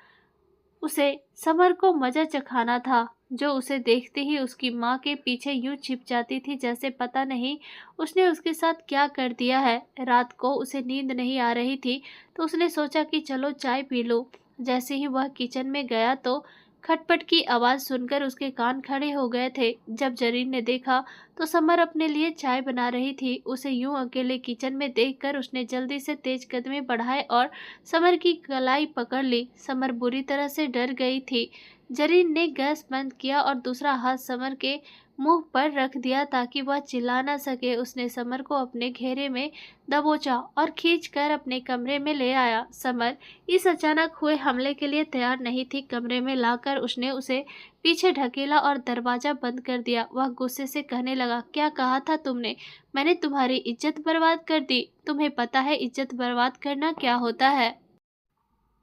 उसे समर को मजा चखाना था, जो उसे देखते ही उसकी माँ के पीछे यूं छिप जाती थी जैसे पता नहीं उसने उसके साथ क्या कर दिया है। रात को उसे नींद नहीं आ रही थी तो उसने सोचा कि चलो चाय पी लो। जैसे ही वह किचन में गया तो खटपट की आवाज़ सुनकर उसके कान खड़े हो गए थे। जब जरीन ने देखा तो समर अपने लिए चाय बना रही थी। उसे यूं अकेले किचन में देखकर उसने जल्दी से तेज कदमी बढ़ाए और समर की कलाई पकड़ ली। समर बुरी तरह से डर गई थी। जरीन ने गैस बंद किया और दूसरा हाथ समर के मुंह पर रख दिया ताकि वह चिल्ला न सके। उसने समर को अपने घेरे में दबोचा और खींचकर अपने कमरे में ले आया। समर इस अचानक हुए हमले के लिए तैयार नहीं थी। कमरे में लाकर उसने उसे पीछे ढकेला और दरवाजा बंद कर दिया। वह गुस्से से कहने लगा, क्या कहा था तुमने? मैंने तुम्हारी इज्जत बर्बाद कर दी। तुम्हें पता है इज्जत बर्बाद करना क्या होता है?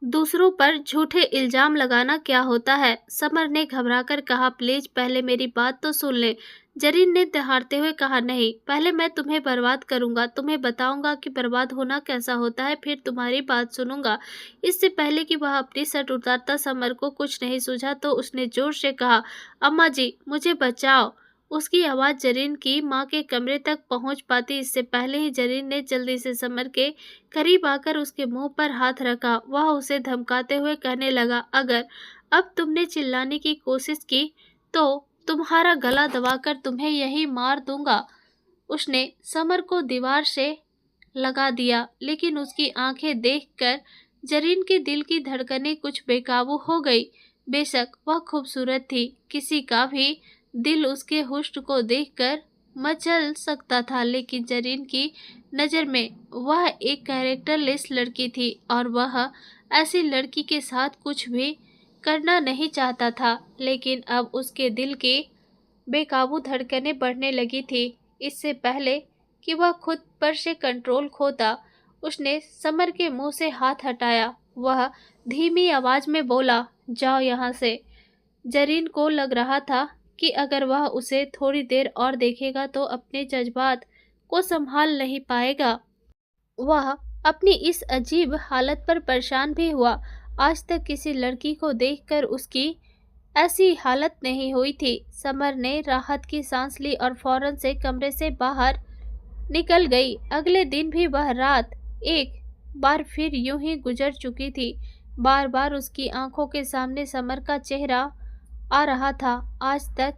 दूसरों पर झूठे इल्जाम लगाना क्या होता है? समर ने घबराकर कहा, प्लीज पहले मेरी बात तो सुन ले। जरीन ने दहाड़ते हुए कहा, नहीं, पहले मैं तुम्हें बर्बाद करूंगा। तुम्हें बताऊंगा कि बर्बाद होना कैसा होता है, फिर तुम्हारी बात सुनूंगा। इससे पहले कि वह अपनी शर्ट उतारता समर को कुछ नहीं सूझा तो उसने जोर से कहा, अम्मा जी मुझे बचाओ। उसकी आवाज़ जरीन की माँ के कमरे तक पहुँच पाती इससे पहले ही जरीन ने जल्दी से समर के करीब आकर उसके मुंह पर हाथ रखा। वह उसे धमकाते हुए कहने लगा, अगर अब तुमने चिल्लाने की कोशिश की तो तुम्हारा गला दबाकर तुम्हें यही मार दूंगा। उसने समर को दीवार से लगा दिया, लेकिन उसकी आंखें देखकर जरीन के दिल की धड़कनें कुछ बेकाबू हो गई। बेशक वह खूबसूरत थी, किसी का भी दिल उसके हुस्न को देखकर मचल सकता था, लेकिन जरीन की नज़र में वह एक कैरेक्टरलेस लड़की थी और वह ऐसी लड़की के साथ कुछ भी करना नहीं चाहता था। लेकिन अब उसके दिल की बेकाबू धड़कनें बढ़ने लगी थी। इससे पहले कि वह खुद पर से कंट्रोल खोता, उसने समर के मुंह से हाथ हटाया। वह धीमी आवाज में बोला, जाओ यहाँ से। जरीन को लग रहा था कि अगर वह उसे थोड़ी देर और देखेगा तो अपने जज्बात को संभाल नहीं पाएगा। वह अपनी इस अजीब हालत पर परेशान भी हुआ। आज तक किसी लड़की को देखकर उसकी ऐसी हालत नहीं हुई थी। समर ने राहत की सांस ली और फौरन से कमरे से बाहर निकल गई। अगले दिन भी वह रात एक बार फिर यूं ही गुजर चुकी थी। बार बार उसकी आंखों के सामने समर का चेहरा आ रहा था। आज तक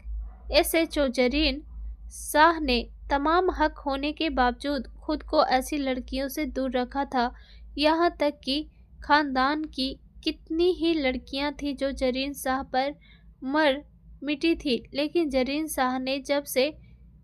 एसएचओ जरीन शाह ने तमाम हक होने के बावजूद खुद को ऐसी लड़कियों से दूर रखा था। यहाँ तक कि खानदान की कितनी ही लड़कियां थी जो जरीन शाह पर मर मिटी थी, लेकिन जरीन शाह ने जब से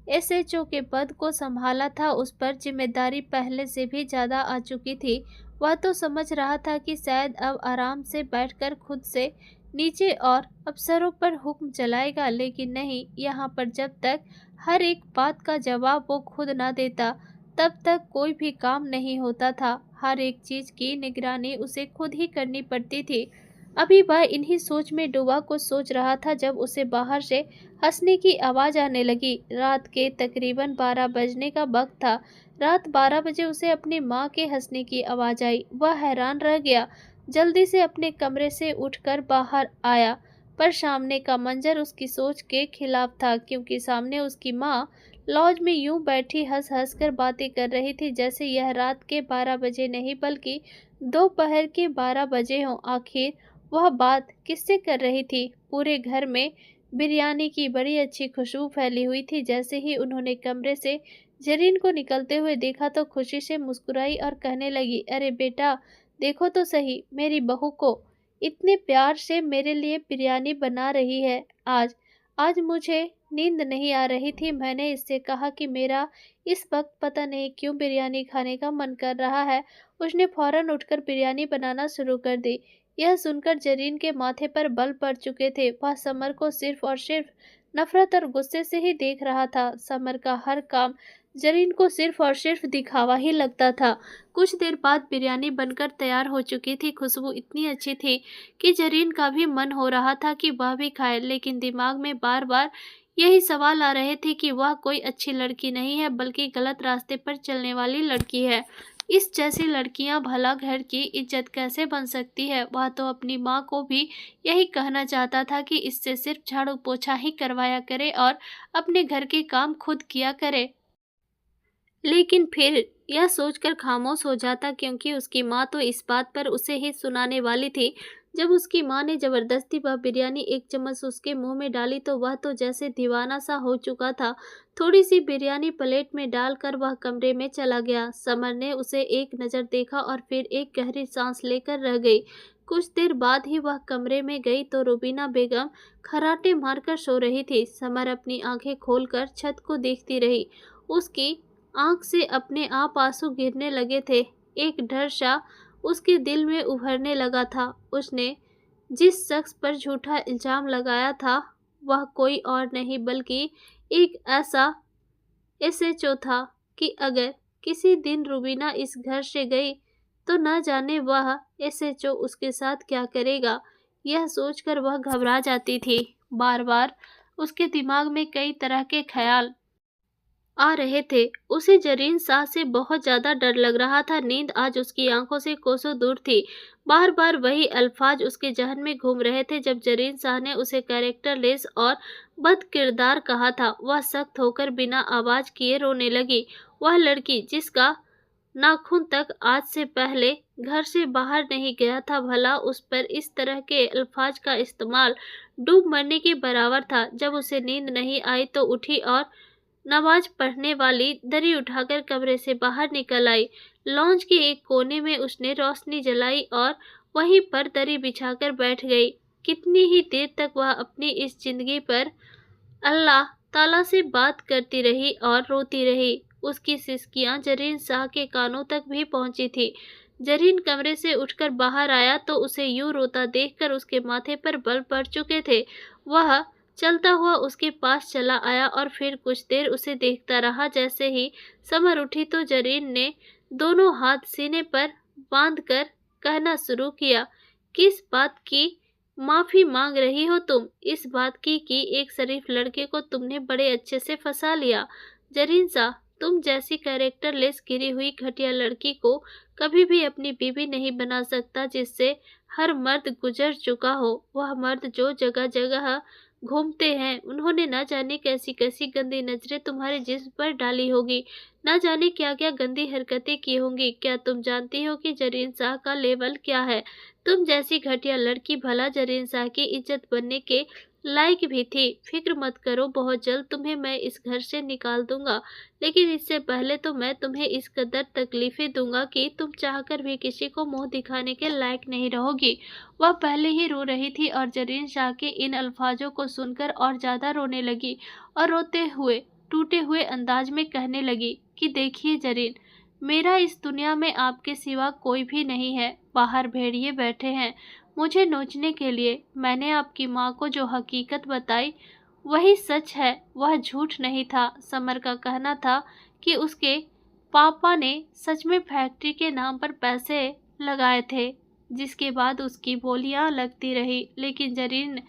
एसएचओ के पद को संभाला था उस पर जिम्मेदारी पहले से भी ज़्यादा आ चुकी थी। वह तो समझ रहा था कि शायद अब आराम से बैठकर खुद से नीचे और अफसरों पर हुक्म चलाएगा, लेकिन नहीं, यहाँ पर जब तक हर एक बात का जवाब वो खुद ना देता तब तक कोई भी काम नहीं होता था। हर एक चीज़ की निगरानी उसे खुद ही करनी पड़ती थी। अभी वह इन्हीं सोच में डूबा कुछ सोच रहा था जब उसे बाहर से हंसने की आवाज़ आने लगी। रात के तकरीबन 12 बजने का वक्त था। रात 12 बजे उसे अपनी माँ के हंसने की आवाज़ आई। वह हैरान रह गया। जल्दी से अपने कमरे से उठकर बाहर आया, पर सामने का मंजर उसकी सोच के खिलाफ था, क्योंकि सामने उसकी माँ लॉज में यूं बैठी हंस हंस कर बातें कर रही थी जैसे यह रात के 12 बजे नहीं बल्कि दोपहर के 12 बजे हों। आखिर वह बात किससे कर रही थी? पूरे घर में बिरयानी की बड़ी अच्छी खुशबू फैली हुई थी। जैसे ही उन्होंने कमरे से जरीन को निकलते हुए देखा तो खुशी से मुस्कुराई और कहने लगी, अरे बेटा, देखो तो सही, मेरी बहू को इतने प्यार से मेरे लिए बिरयानी बना रही है। आज आज मुझे नींद नहीं आ रही थी। मैंने इससे कहा कि मेरा इस वक्त पता नहीं क्यों बिरयानी खाने का मन कर रहा है। उसने फौरन उठकर बिरयानी बनाना शुरू कर दी। यह सुनकर जरीन के माथे पर बल पड़ चुके थे। वह समर को सिर्फ और सिर्फ नफरत और गुस्से से ही देख रहा था। समर का हर काम जरीन को सिर्फ और सिर्फ दिखावा ही लगता था। कुछ देर बाद बिरयानी बनकर तैयार हो चुकी थी। खुशबू इतनी अच्छी थी कि जरीन का भी मन हो रहा था कि वह भी खाए, लेकिन दिमाग में बार बार यही सवाल आ रहे थे कि वह कोई अच्छी लड़की नहीं है बल्कि गलत रास्ते पर चलने वाली लड़की है। इस जैसी लड़कियां भला घर की इज्जत कैसे बन सकती है? वह तो अपनी माँ को भी यही कहना चाहता था कि इससे सिर्फ झाड़ू पोछा ही करवाया करे और अपने घर के काम खुद किया करे, लेकिन फिर यह सोचकर खामोश हो जाता क्योंकि उसकी माँ तो इस बात पर उसे ही सुनाने वाली थी। जब उसकी माँ ने जबरदस्ती वह बिरयानी एक चम्मच उसके मुंह में डाली तो वह तो जैसे दीवाना सा हो चुका था। थोड़ी सी बिरयानी प्लेट में डालकर वह कमरे में चला गया। समर ने उसे एक नज़र देखा और फिर एक गहरी सांस लेकर रह गई। कुछ देर बाद ही वह कमरे में गई तो रुबीना बेगम खर्राटे मारकर सो रही थी। समर अपनी आंखें खोलकर छत को देखती रही। उसकी आंख से अपने आप आंसू गिरने लगे थे। एक डर सा उसके दिल में उभरने लगा था। उसने जिस शख्स पर झूठा इल्जाम लगाया था वह कोई और नहीं बल्कि एक ऐसा एसएचओ था कि अगर किसी दिन रुबीना इस घर से गई तो न जाने वह एसएचओ उसके साथ क्या करेगा। यह सोचकर वह घबरा जाती थी। बार बार उसके दिमाग में कई तरह के ख्याल आ रहे थे। उसे जरीन शाह से बहुत ज्यादा डर लग रहा था। नींद आज उसकी आंखों से कोसों दूर थी। बार बार वही अल्फाज उसके जहन में घूम रहे थे जब जरीन शाह ने उसे कैरेक्टरलेस और बद किरदार कहा था। वह सख्त होकर बिना आवाज किए रोने लगी। वह लड़की जिसका नाखून तक आज से पहले घर से बाहर नहीं गया था, भला उस पर इस तरह के अल्फाज का इस्तेमाल डूब मरने के बराबर था। जब उसे नींद नहीं आई तो उठी और नमाज पढ़ने वाली दरी उठाकर कमरे से बाहर निकल आई। लॉन्ज के एक कोने में उसने रोशनी जलाई और वहीं पर दरी बिछाकर बैठ गई। कितनी ही देर तक वह अपनी इस जिंदगी पर अल्लाह ताला से बात करती रही और रोती रही। उसकी सिसकियां जरीन शाह के कानों तक भी पहुंची थी। जरीन कमरे से उठकर बाहर आया तो उसे यूं रोता देखकर उसके माथे पर बल पड़ चुके थे। वह चलता हुआ उसके पास चला आया और फिर कुछ देर उसे देखता रहा। जैसे ही समर उठी तो जरीन ने दोनों हाथ सीने पर बांधकर कहना शुरू किया, किस बात की माफी मांग रही हो तुम? इस बात की कि एक शरीफ लड़के को तुमने बड़े अच्छे से फंसा लिया। जरीन शाह, तुम जैसी कैरेक्टरलेस गिरी हुई घटिया लड़की को कभी भी अपनी बीवी नहीं बना सकता जिससे हर मर्द गुजर चुका हो। वह मर्द जो जगह जगह घूमते हैं, उन्होंने न जाने कैसी कैसी गंदी नजरें तुम्हारे जिस्म पर डाली होगी, न जाने क्या क्या गंदी हरकतें की होंगी। क्या तुम जानती हो कि जरीन शाह का लेवल क्या है? तुम जैसी घटिया लड़की भला जरीन शाह की इज्जत बनने के लायक भी थी। फिक्र मत करो, बहुत जल्द तुम्हें मैं इस घर से निकाल दूंगा, लेकिन इससे पहले तो मैं तुम्हें इस कदर तकलीफें दूंगा कि तुम चाहकर भी किसी को मुंह दिखाने के लायक नहीं रहोगी। वह पहले ही रो रही थी और जरीन शाह के इन अल्फाजों को सुनकर और ज्यादा रोने लगी और रोते हुए टूटे हुए अंदाज में कहने लगी कि देखिए जरीन, मेरा इस दुनिया में आपके सिवा कोई भी नहीं है। बाहर भेड़िए बैठे हैं मुझे नोचने के लिए। मैंने आपकी माँ को जो हकीकत बताई वही सच है, वह झूठ नहीं था। समर का कहना था कि उसके पापा ने सच में फैक्ट्री के नाम पर पैसे लगाए थे, जिसके बाद उसकी बोलियां लगती रही। लेकिन जरीन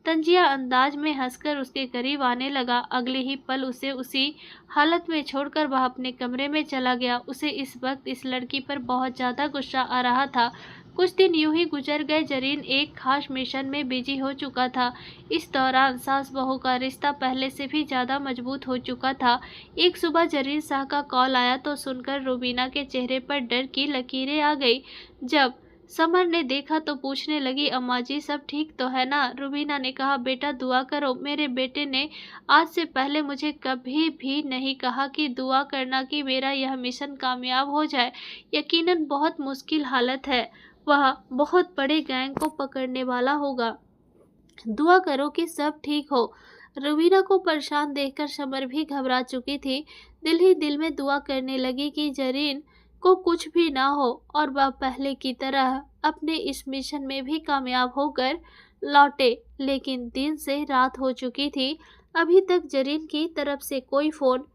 तंजिया अंदाज में हंसकर उसके करीब आने लगा। अगले ही पल उसे उसी हालत में छोड़कर वह अपने कमरे में चला गया। उसे इस वक्त इस लड़की पर बहुत ज़्यादा गुस्सा आ रहा था। कुछ दिन यूं ही गुजर गए। जरीन एक खास मिशन में बिजी हो चुका था। इस दौरान सास बहू का रिश्ता पहले से भी ज़्यादा मजबूत हो चुका था। एक सुबह जरीन शाह का कॉल आया तो सुनकर रुबीना के चेहरे पर डर की लकीरें आ गई। जब समर ने देखा तो पूछने लगी, अम्मा जी सब ठीक तो है ना? रुबीना ने कहा, बेटा दुआ करो। मेरे बेटे ने आज से पहले मुझे कभी भी नहीं कहा कि दुआ करना कि मेरा यह मिशन कामयाब हो जाए। यकीनन बहुत मुश्किल हालत है, वह बहुत बड़े गैंग को पकड़ने वाला होगा। दुआ करो कि सब ठीक हो। रुबीना को परेशान देखकर समर भी घबरा चुकी थी। दिल ही दिल में दुआ करने लगी कि जरीन को कुछ भी ना हो और वह पहले की तरह अपने इस मिशन में भी कामयाब होकर लौटे। लेकिन दिन से रात हो चुकी थी, अभी तक जरीन की तरफ से कोई फोन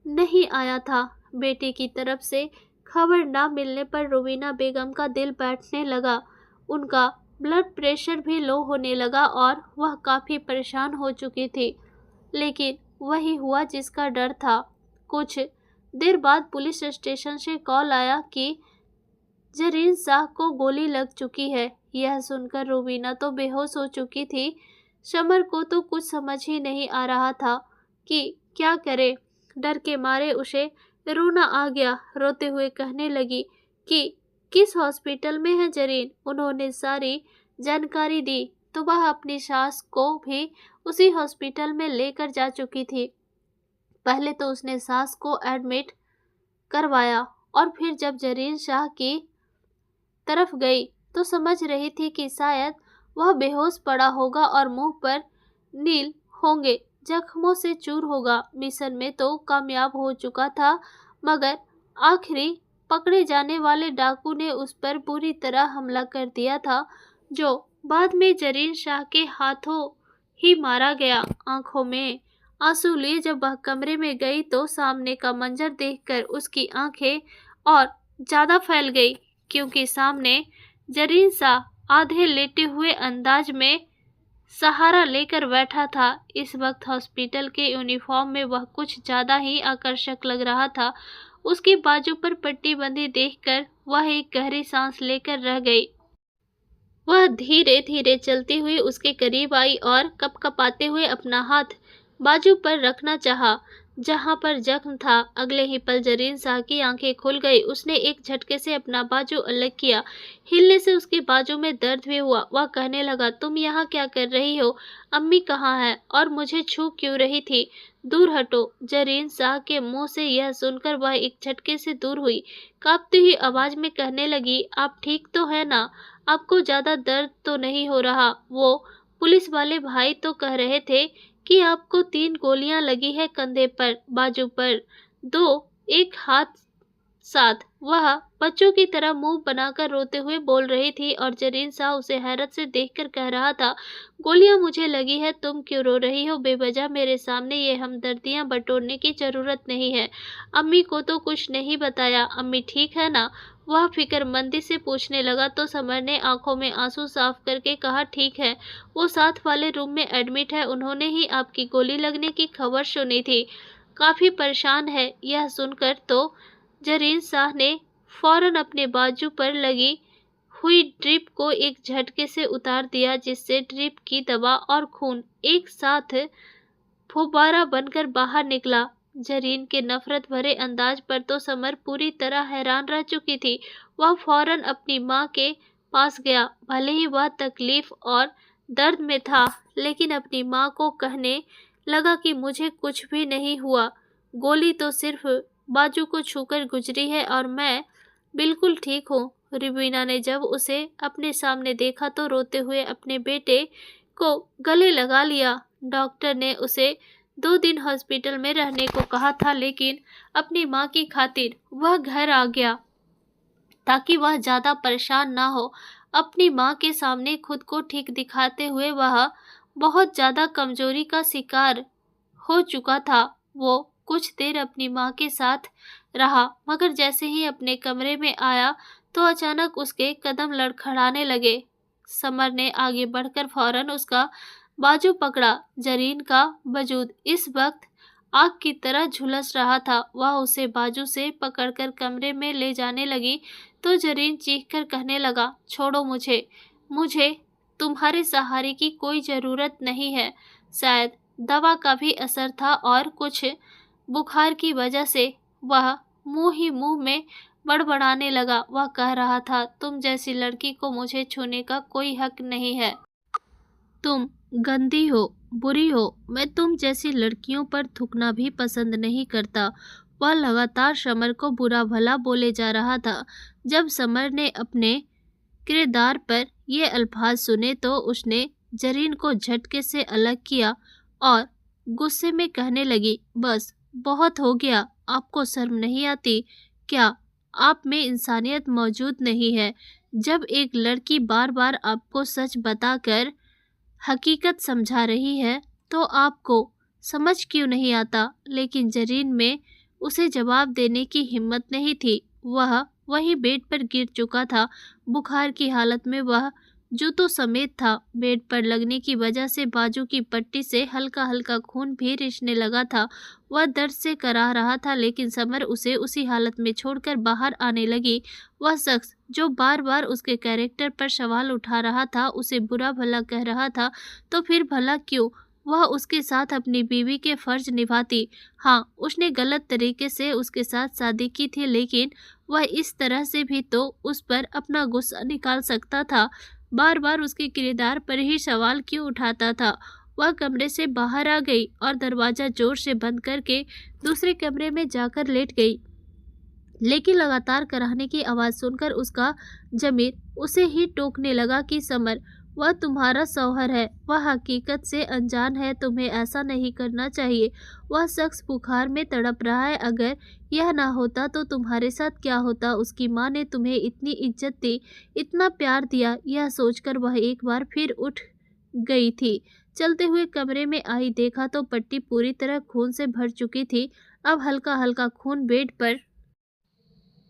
नहीं आया था। बेटे की तरफ से खबर ना मिलने पर रुबीना बेगम का दिल बैठने लगा। उनका ब्लड प्रेशर भी लो होने लगा और वह काफ़ी परेशान हो चुकी थी। लेकिन वही हुआ जिसका डर था। कुछ देर बाद पुलिस स्टेशन से कॉल आया कि जरीन शाह को गोली लग चुकी है। यह सुनकर रुबीना तो बेहोश हो चुकी थी। समर को तो कुछ समझ ही नहीं आ रहा था कि क्या करे। डर के मारे उसे रोना आ गया। रोते हुए कहने लगी कि किस हॉस्पिटल में है जरीन? उन्होंने सारी जानकारी दी तो वह अपनी सास को भी उसी हॉस्पिटल में लेकर जा चुकी थी। पहले तो उसने सास को एडमिट करवाया और फिर जब जरीन शाह की तरफ गई तो समझ रही थी कि शायद वह बेहोश पड़ा होगा और मुंह पर नील होंगे, जख्मों से चूर होगा। मिशन में तो कामयाब हो चुका था, मगर आखिरी पकड़े जाने वाले डाकू ने उस पर बुरी तरह हमला कर दिया था, जो बाद में जरीन शाह के हाथों ही मारा गया। आंखों में आंसू लिए जब वह कमरे में गई तो सामने का मंजर देखकर उसकी आंखें और ज्यादा फैल गई, क्योंकि सामने जरीन शाह आधे लेटे हुए अंदाज में सहारा लेकर बैठा था। इस वक्त हॉस्पिटल के यूनिफॉर्म में वह कुछ ज्यादा ही आकर्षक लग रहा था। उसकी बाजू पर पट्टी बंधी देखकर वह एक गहरी सांस लेकर रह गई। वह धीरे धीरे चलती हुई उसके करीब आई और कपकपाते हुए अपना हाथ बाजू पर रखना चाहा, जहां पर जख्म था। अगले ही पल जरीन शाह की आंखें खुल गई। उसने एक झटके से अपना बाजू अलग किया। हिलने से उसके बाजू में दर्द भी हुआ। वह कहने लगा, तुम यहाँ क्या कर रही हो? अम्मी कहाँ है और मुझे छू क्यों रही थी? दूर हटो। जरीन शाह के मुंह से यह सुनकर वह एक झटके से दूर हुई। कांपती हुई आवाज में कहने लगी, आप ठीक तो है ना? आपको ज्यादा दर्द तो नहीं हो रहा? वो पुलिस वाले भाई तो कह रहे थे कि आपको 3 गोलियां लगी है, कंधे पर, बाजू पर 2, एक हाथ साथ। वह बच्चों की तरह मुंह बनाकर रोते हुए बोल रही थी और जरीन शाह उसे हैरत से देखकर कह रहा था, गोलियां मुझे लगी है, तुम क्यों रो रही हो बेवजह? मेरे सामने ये हमदर्दियां बटोरने की जरूरत नहीं है। अम्मी को तो कुछ नहीं बताया? अम्मी ठीक है ना? वह फिक्रमंदी से पूछने लगा तो समर ने आंखों में आंसू साफ करके कहा, ठीक है, वो साथ वाले रूम में एडमिट है। उन्होंने ही आपकी गोली लगने की खबर सुनी थी, काफी परेशान है। यह सुनकर तो जरीन शाह ने फौरन अपने बाजू पर लगी हुई ड्रिप को एक झटके से उतार दिया, जिससे ड्रिप की दवा और खून एक साथ फुब्बारा बनकर बाहर निकला। जरीन के नफरत भरे अंदाज पर तो समर पूरी तरह हैरान रह चुकी थी। वह फौरन अपनी माँ के पास गया। भले ही वह तकलीफ और दर्द में था, लेकिन अपनी माँ को कहने लगा कि मुझे कुछ भी नहीं हुआ, गोली तो सिर्फ बाजू को छूकर गुजरी है और मैं बिल्कुल ठीक हूँ। रुबीना ने जब उसे अपने सामने देखा तो रोते हुए अपने बेटे को गले लगा लिया। डॉक्टर ने उसे 2 दिन हॉस्पिटल में रहने को कहा था, लेकिन अपनी माँ की खातिर वह घर आ गया ताकि वह ज्यादा परेशान ना हो। अपनी माँ के सामने खुद को ठीक दिखाते हुए वह बहुत ज्यादा कमजोरी का शिकार हो चुका था। वो कुछ देर अपनी माँ के साथ रहा, मगर जैसे ही अपने कमरे में आया तो अचानक उसके कदम लड़खड़ाने लगे। समर ने आगे बढ़कर फौरन उसका बाजू पकड़ा। जरीन का वजूद इस वक्त आग की तरह झुलस रहा था। वह उसे बाजू से पकड़कर कमरे में ले जाने लगी तो जरीन चीखकर कहने लगा, छोड़ो मुझे, मुझे तुम्हारे सहारे की कोई जरूरत नहीं है। शायद दवा का भी असर था और कुछ बुखार की वजह से वह मुंह ही मुंह में बड़बड़ाने लगा। वह कह रहा था, तुम जैसी लड़की को मुझे छूने का कोई हक नहीं है। तुम गंदी हो, बुरी हो। मैं तुम जैसी लड़कियों पर थूकना भी पसंद नहीं करता। वह लगातार समर को बुरा भला बोले जा रहा था। जब समर ने अपने किरदार पर ये अल्फाज सुने तो उसने जरीन को झटके से अलग किया और गुस्से में कहने लगी, बस बहुत हो गया, आपको शर्म नहीं आती क्या? आप में इंसानियत मौजूद नहीं है। जब एक लड़की बार बार आपको सच बताकर हकीकत समझा रही है तो आपको समझ क्यों नहीं आता? लेकिन जरीन में उसे जवाब देने की हिम्मत नहीं थी। वह वहीं बेड पर गिर चुका था। बुखार की हालत में वह जूतों समेत था। बेड पर लगने की वजह से बाजू की पट्टी से हल्का हल्का खून भी रिसने लगा था। वह दर्द से कराह रहा था, लेकिन समर उसे उसी हालत में छोड़कर बाहर आने लगी। वह शख्स जो बार बार उसके कैरेक्टर पर सवाल उठा रहा था, उसे बुरा भला कह रहा था, तो फिर भला क्यों वह उसके साथ अपनी बीवी के फर्ज निभाती? हाँ, उसने गलत तरीके से उसके साथ शादी की थी, लेकिन वह इस तरह से भी तो उस पर अपना गुस्सा निकाल सकता था। बार बार उसके किरदार पर ही सवाल क्यों उठाता था। वह कमरे से बाहर आ गई और दरवाजा जोर से बंद करके दूसरे कमरे में जाकर लेट गई। लेकिन लगातार कराहने की आवाज़ सुनकर उसका ज़मीर उसे ही टोकने लगा कि समर, वह तुम्हारा शौहर है, वह हकीकत से अनजान है, तुम्हें ऐसा नहीं करना चाहिए। वह शख्स बुखार में तड़प रहा है, अगर यह ना होता तो तुम्हारे साथ क्या होता। उसकी माँ ने तुम्हें इतनी इज्जत दी, इतना प्यार दिया। यह सोचकर वह एक बार फिर उठ गई थी। चलते हुए कमरे में आई, देखा तो पट्टी पूरी तरह खून से भर चुकी थी। अब हल्का हल्का खून बेड पर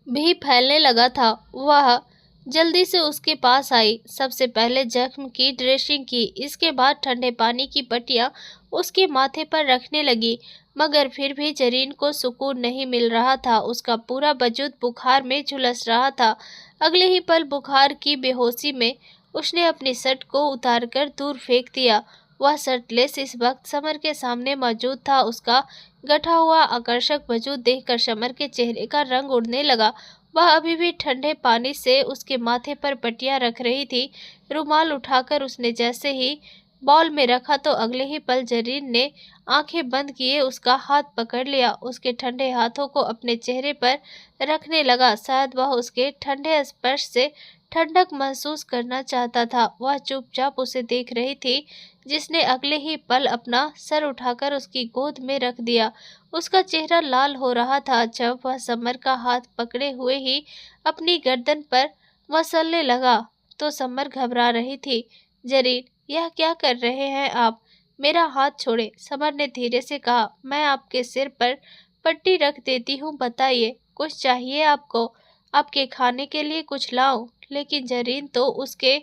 भी फैलने लगा था। वह जल्दी से उसके पास आई, सबसे पहले जख्म की ड्रेसिंग की, इसके बाद ठंडे पानी की पट्टियां उसके माथे पर रखने लगी। मगर फिर भी जरीन को सुकून नहीं मिल रहा था। उसका पूरा वजूद बुखार में झुलस रहा था। अगले ही पल बुखार की बेहोशी में उसने अपनी शर्ट को उतारकर दूर फेंक दिया। वह शर्टलेस इस वक्त समर के सामने मौजूद था। उसका गठा हुआ आकर्षक वजूद देखकर समर के चेहरे का रंग उड़ने लगा। वह अभी भी ठंडे पानी से उसके माथे पर पट्टियां रख रही थी। रुमाल उठाकर उसने जैसे ही बॉल में रखा तो अगले ही पल जरीन ने आंखें बंद किए उसका हाथ पकड़ लिया। उसके ठंडे हाथों को अपने चेहरे पर रखने लगा। शायद वह उसके ठंडे स्पर्श से ठंडक महसूस करना चाहता था। वह चुपचाप उसे देख रही थी, जिसने अगले ही पल अपना सर उठाकर उसकी गोद में रख दिया। उसका चेहरा लाल हो रहा था जब वह समर का हाथ पकड़े हुए ही अपनी गर्दन पर मसलने लगा तो समर घबरा रही थी। जरीन, यह क्या कर रहे हैं आप? मेरा हाथ छोड़े, समर ने धीरे से कहा। मैं आपके सिर पर पट्टी रख देती हूँ, बताइए कुछ चाहिए आपको? आपके खाने के लिए कुछ लाऊं? लेकिन जरीन तो उसके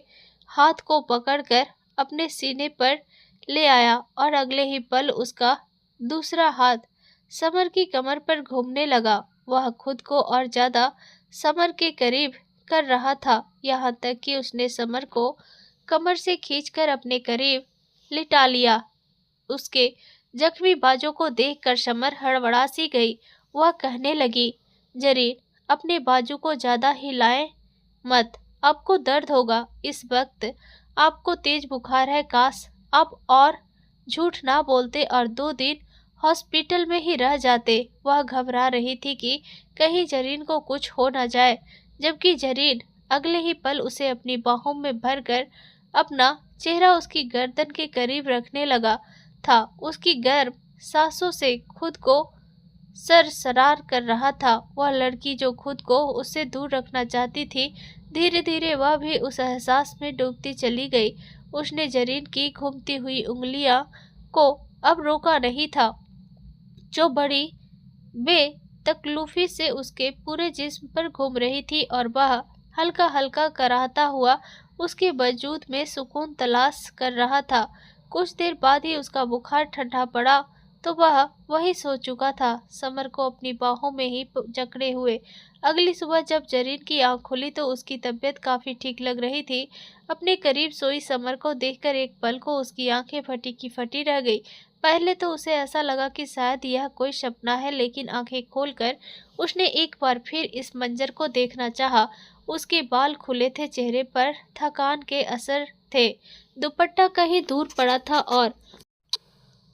हाथ को पकड़कर अपने सीने पर ले आया और अगले ही पल उसका दूसरा हाथ समर की कमर पर घूमने लगा। वह खुद को और ज्यादा समर के करीब कर रहा था, यहाँ तक कि उसने समर को कमर से खींचकर अपने करीब लिटा लिया। उसके जख्मी बाजों को देखकर समर हड़बड़ा सी गई। वह कहने लगी, जरीन, अपने बाजू को ज्यादा हिलाएं मत, आपको दर्द होगा। इस वक्त आपको तेज बुखार है, काश आप और झूठ ना बोलते और 2 दिन हॉस्पिटल में ही रह जाते। वह घबरा रही थी कि कहीं जरीन को कुछ हो न जाए, जबकि जरीन अगले ही पल उसे अपनी बाहों में भरकर अपना चेहरा उसकी गर्दन के करीब रखने लगा था। उसकी गर्म सांसों से खुद को सरसरार कर रहा था। वह लड़की जो खुद को उससे दूर रखना चाहती थी, धीरे धीरे वह भी उस एहसास में डूबती चली गई। उसने जरीन की घूमती हुई उंगलियां को अब रोका नहीं था, जो बड़ी बेतकल्लुफी से उसके पूरे जिस्म पर घूम रही थी और वह हल्का हल्का कराहता हुआ उसके वजूद में सुकून तलाश कर रहा था। कुछ देर बाद ही उसका बुखार ठंडा पड़ा तो वह वही सो चुका था, समर को अपनी बाहों में ही जकड़े हुए। अगली सुबह जब जरीन की आंख खुली तो उसकी तबीयत काफी ठीक लग रही थी। अपने करीब सोई समर को देखकर एक पल को उसकी आंखें फटी की फटी रह गई। पहले तो उसे ऐसा लगा कि शायद यह कोई सपना है, लेकिन आंखें खोलकर उसने एक बार फिर इस मंजर को देखना चाहा। उसके बाल खुले थे, चेहरे पर थकान के असर थे, दुपट्टा कहीं दूर पड़ा था और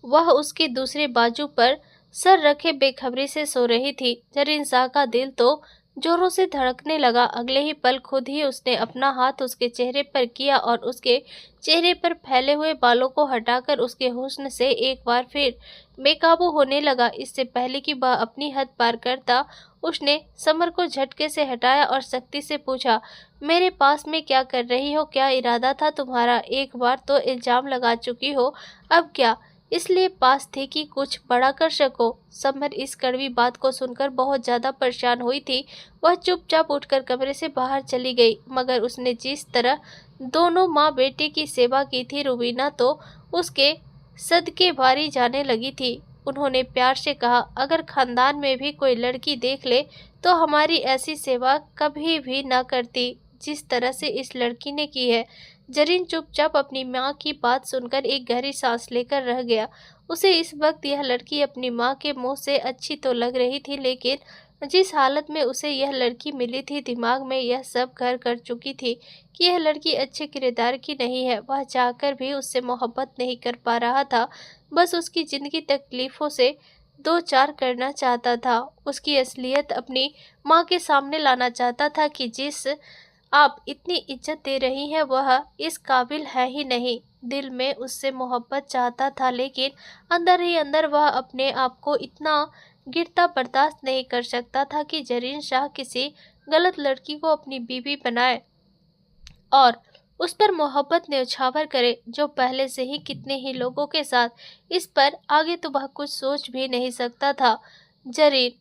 वह उसके दूसरे बाजू पर सर रखे बेखबरी से सो रही थी। जरीन शाह का दिल तो जोरों से धड़कने लगा। अगले ही पल खुद ही उसने अपना हाथ उसके चेहरे पर किया और उसके चेहरे पर फैले हुए बालों को हटाकर उसके हुस्न से एक बार फिर बेकाबू होने लगा। इससे पहले कि वह अपनी हद पार करता, उसने समर को झटके से हटाया और सख्ती से पूछा, मेरे पास में क्या कर रही हो? क्या इरादा था तुम्हारा? एक बार तो इल्जाम लगा चुकी हो, अब क्या इसलिए पास थी कि कुछ बड़ा कर सको? समर इस कड़वी बात को सुनकर बहुत ज्यादा परेशान हुई थी। वह चुपचाप उठकर कमरे से बाहर चली गई, मगर उसने जिस तरह दोनों माँ बेटे की सेवा की थी, रुबीना तो उसके सदके भारी जाने लगी थी। उन्होंने प्यार से कहा, अगर खानदान में भी कोई लड़की देख ले तो हमारी ऐसी सेवा कभी भी ना करती जिस तरह से इस लड़की ने की है। जरीन चुपचाप अपनी माँ की बात सुनकर एक गहरी सांस लेकर रह गया। उसे इस वक्त यह लड़की अपनी माँ के मुंह से अच्छी तो लग रही थी, लेकिन जिस हालत में उसे यह लड़की मिली थी, दिमाग में यह सब घर कर चुकी थी कि यह लड़की अच्छे किरदार की नहीं है। वह चाहकर भी उससे मोहब्बत नहीं कर पा रहा था, बस उसकी ज़िंदगी तकलीफ़ों से दो चार करना चाहता था। उसकी असलियत अपनी माँ के सामने लाना चाहता था कि जिस आप इतनी इज्जत दे रही हैं वह इस काबिल है ही नहीं। दिल में उससे मोहब्बत चाहता था, लेकिन अंदर ही अंदर वह अपने आप को इतना गिरता बर्दाश्त नहीं कर सकता था कि जरीन शाह किसी गलत लड़की को अपनी बीवी बनाए और उस पर मोहब्बत न्यौछावर करे, जो पहले से ही कितने ही लोगों के साथ। इस पर आगे तो वह कुछ सोच भी नहीं सकता था। जरीन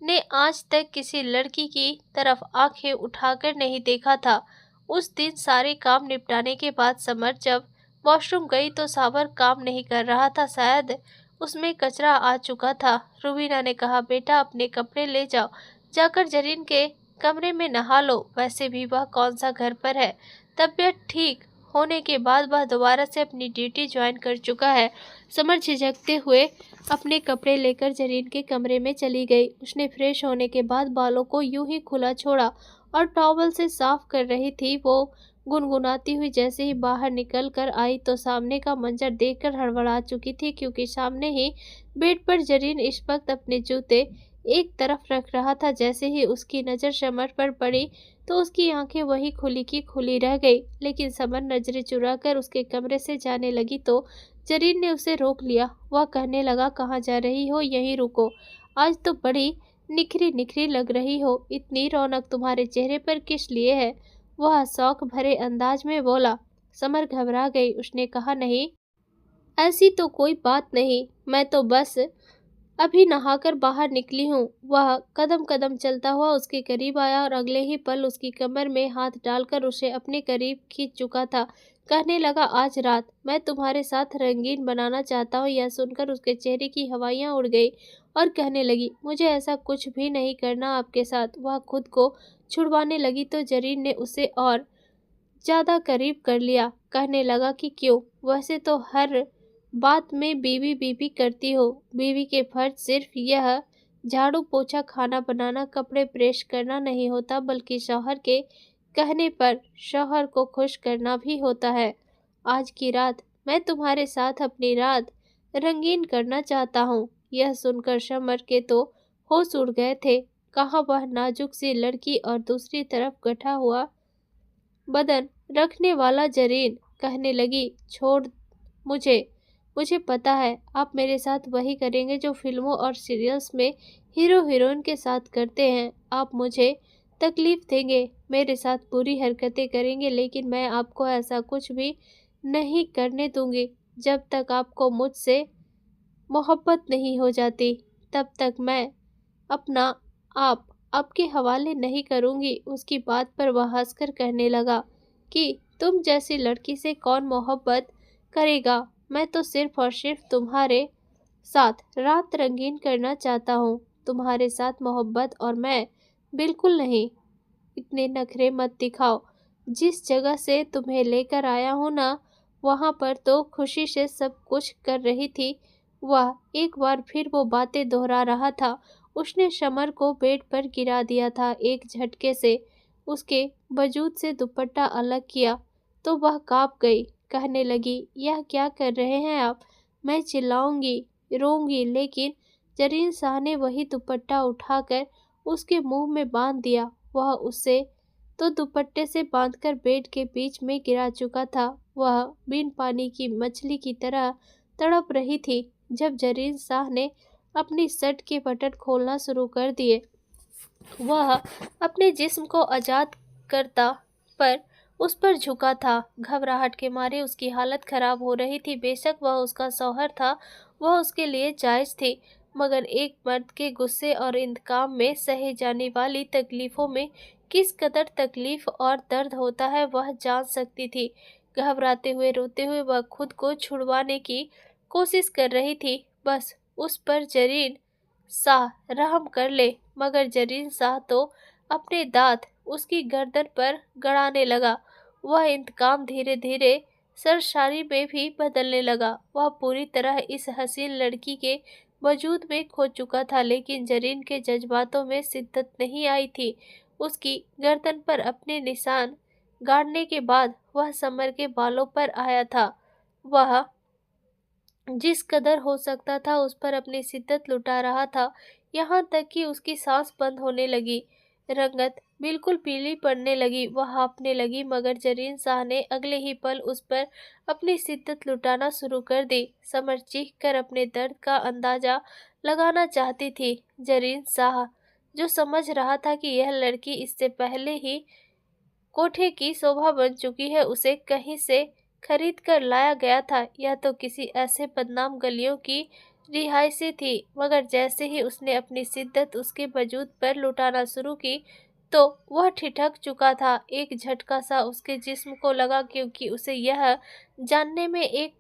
ने आज तक किसी लड़की की तरफ आंखें उठाकर नहीं देखा था। उस दिन सारे काम निपटाने के बाद समर जब वॉशरूम गई तो सावर काम नहीं कर रहा था, शायद उसमें कचरा आ चुका था। रुबीना ने कहा, बेटा अपने कपड़े ले जाओ, जाकर जरीन के कमरे में नहा लो। वैसे भी वह कौन सा घर पर है। तबीयत ठीक होने के बाद वह दोबारा से अपनी ड्यूटी ज्वाइन कर चुका है। समर झिझकते हुए अपने कपड़े लेकर जरीन के कमरे में चली गई। उसने फ्रेश होने के बाद बालों को यूं ही खुला छोड़ा और टॉवल से साफ कर रही थी। वो गुनगुनाती हुई जैसे ही बाहर निकल कर आई तो सामने का मंजर देखकर हड़बड़ा चुकी थी, क्योंकि सामने ही बेड पर जरीन इस वक्त अपने जूते एक तरफ रख रहा था। जैसे ही उसकी नज़र समर पर पड़ी तो उसकी आंखें वही खुली की खुली रह गई। लेकिन समर नजरें चुराकर उसके कमरे से जाने लगी तो जरीन ने उसे रोक लिया। वह कहने लगा, कहाँ जा रही हो? यहीं रुको, आज तो बड़ी निखरी निखरी लग रही हो। इतनी रौनक तुम्हारे चेहरे पर किस लिए है? वह शौक भरे अंदाज में बोला। समर घबरा गई। उसने कहा, नहीं, ऐसी तो कोई बात नहीं, मैं तो बस अभी नहाकर बाहर निकली हूँ। वह कदम कदम चलता हुआ उसके करीब आया और अगले ही पल उसकी कमर में हाथ डालकर उसे अपने करीब खींच चुका था। कहने लगा, आज रात मैं तुम्हारे साथ रंगीन बनाना चाहता हूँ। यह सुनकर उसके चेहरे की हवाइयाँ उड़ गई और कहने लगी, मुझे ऐसा कुछ भी नहीं करना आपके साथ। वह खुद को छुड़वाने लगी तो जरीन ने उसे और ज़्यादा करीब कर लिया। कहने लगा कि क्यों, वैसे तो हर बात में बीवी बीवी करती हो। बीवी के फर्ज सिर्फ यह झाड़ू पोछा खाना बनाना कपड़े प्रेस करना नहीं होता, बल्कि शौहर के कहने पर शौहर को खुश करना भी होता है। आज की रात मैं तुम्हारे साथ अपनी रात रंगीन करना चाहता हूँ। यह सुनकर समर के तो होश उड़ गए थे। कहाँ वह नाजुक सी लड़की और दूसरी तरफ गठा हुआ बदन रखने वाला जरीन। कहने लगी, छोड़ मुझे, मुझे पता है आप मेरे साथ वही करेंगे जो फिल्मों और सीरियल्स में हीरो हीरोइन के साथ करते हैं। आप मुझे तकलीफ देंगे, मेरे साथ बुरी हरकतें करेंगे, लेकिन मैं आपको ऐसा कुछ भी नहीं करने दूंगी। जब तक आपको मुझसे मोहब्बत नहीं हो जाती, तब तक मैं अपना आप आपके हवाले नहीं करूंगी। उसकी बात पर वह हंसकर कहने लगा कि तुम जैसी लड़की से कौन मोहब्बत करेगा। मैं तो सिर्फ और सिर्फ तुम्हारे साथ रात रंगीन करना चाहता हूँ, तुम्हारे साथ मोहब्बत और मैं बिल्कुल नहीं। इतने नखरे मत दिखाओ। जिस जगह से तुम्हें लेकर आया हूँ ना, वहाँ पर तो खुशी से सब कुछ कर रही थी। वह एक बार फिर वो बातें दोहरा रहा था। उसने समर को बेड पर गिरा दिया था। एक झटके से उसके वजूद से दुपट्टा अलग किया तो वह कांप गई। कहने लगी, यह क्या कर रहे हैं आप? मैं चिल्लाऊंगी, रोऊंगी, लेकिन जरीन शाह ने वही दुपट्टा उठाकर उसके मुंह में बांध दिया। वह उसे तो दुपट्टे से बांधकर बेड के बीच में गिरा चुका था। वह बिन पानी की मछली की तरह तड़प रही थी। जब जरीन शाह ने अपनी शर्ट के बटन खोलना शुरू कर दिए, वह अपने जिस्म को आज़ाद करता पर उस पर झुका था। घबराहट के मारे उसकी हालत खराब हो रही थी। बेशक वह उसका शौहर था, वह उसके लिए जायज़ थी, मगर एक मर्द के गुस्से और इंतकाम में सहे जाने वाली तकलीफ़ों में किस कदर तकलीफ़ और दर्द होता है वह जान सकती थी। घबराते हुए रोते हुए वह खुद को छुड़वाने की कोशिश कर रही थी। बस उस पर जरीन शाह रहम कर ले, मगर जरीन शाह तो अपने दांत उसकी गर्दन पर गड़ाने लगा। वह इंतकाम धीरे धीरे सरसारी में भी बदलने लगा। वह पूरी तरह इस हसीन लड़की के वजूद में खो चुका था, लेकिन जरीन के जज्बातों में शिद्दत नहीं आई थी। उसकी गर्दन पर अपने निशान गाड़ने के बाद वह समर के बालों पर आया था। वह जिस कदर हो सकता था उस पर अपनी शिद्दत लुटा रहा था, यहाँ तक कि उसकी सांस बंद होने लगी। रंगत बिल्कुल पीली पड़ने लगी। वह हाँफने लगी, मगर जरीन शाह ने अगले ही पल उस पर अपनी शिद्दत लुटाना शुरू कर दी। समर चीख कर अपने दर्द का अंदाजा लगाना चाहती थी। जरीन शाह, जो समझ रहा था कि यह लड़की इससे पहले ही कोठे की शोभा बन चुकी है, उसे कहीं से खरीद कर लाया गया था या तो किसी ऐसे बदनाम गलियों की रिहायशी थी। मगर जैसे ही उसने अपनी शिद्दत उसके वजूद पर लुटाना शुरू की तो वह ठिठक चुका था। एक झटका सा उसके जिस्म को लगा, क्योंकि उसे यह जानने में एक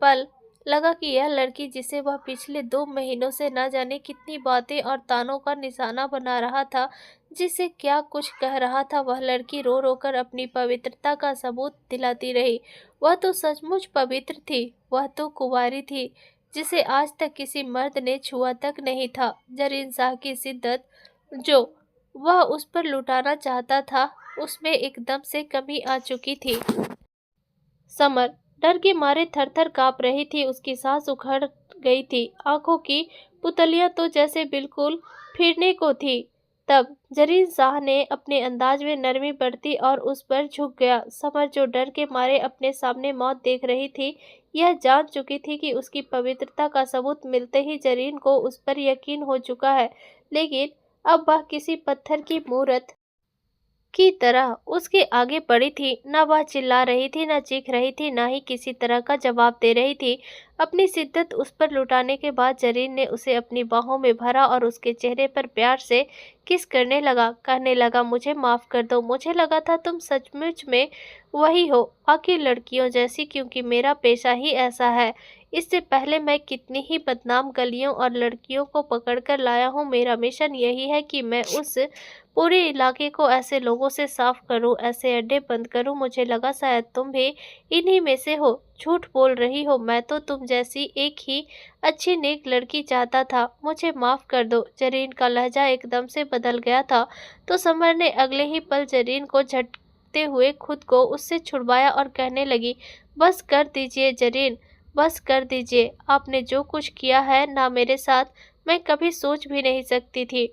पल लगा कि यह लड़की, जिसे वह पिछले 2 महीनों से न जाने कितनी बातें और तानों का निशाना बना रहा था, जिसे क्या कुछ कह रहा था, वह लड़की रो रो कर अपनी पवित्रता का सबूत दिलाती रही। वह तो सचमुच पवित्र थी। वह तो कुंवारी थी, जिसे आज तक किसी मर्द ने छुआ तक नहीं था। जरीन शाह की शिद्दत जो वह उस पर लुटाना चाहता था, उसमें एकदम से कमी आ चुकी थी। समर डर के मारे थर-थर काँप रही थी। उसकी सांस उखड़ गई थी। आंखों की पुतलियां तो जैसे बिल्कुल फिरने को थी। तब जरीन शाह ने अपने अंदाज में नरमी बरती और उस पर झुक गया। समर, जो डर के मारे अपने सामने मौत देख रही थी, यह जान चुकी थी कि उसकी पवित्रता का सबूत मिलते ही जरीन को उस पर यकीन हो चुका है, लेकिन अब वह किसी पत्थर की मूरत की तरह उसके आगे पड़ी थी। न वह चिल्ला रही थी, न चीख रही थी, न ही किसी तरह का जवाब दे रही थी। अपनी शिद्दत उस पर लुटाने के बाद जरीन ने उसे अपनी बाहों में भरा और उसके चेहरे पर प्यार से किस करने लगा। कहने लगा, मुझे माफ़ कर दो। मुझे लगा था तुम सचमुच में वही हो, बाकी लड़कियों जैसी, क्योंकि मेरा पेशा ही ऐसा है। इससे पहले मैं कितनी ही बदनाम गलियों और लड़कियों को पकड़ कर लाया हूँ। मेरा मिशन यही है कि मैं उस पूरे इलाके को ऐसे लोगों से साफ करूं, ऐसे अड्डे बंद करूं। मुझे लगा शायद तुम भी इन्हीं में से हो। झूठ बोल रही हो, मैं तो तुम जैसी एक ही अच्छी नेक लड़की चाहता था। मुझे माफ़ कर दो। जरीन का लहजा एकदम से बदल गया था, तो समर ने अगले ही पल जरीन को झटकते हुए खुद को उससे छुड़वाया और कहने लगी, बस कर दीजिए जरीन, बस कर दीजिए। आपने जो कुछ किया है ना मेरे साथ, मैं कभी सोच भी नहीं सकती थी।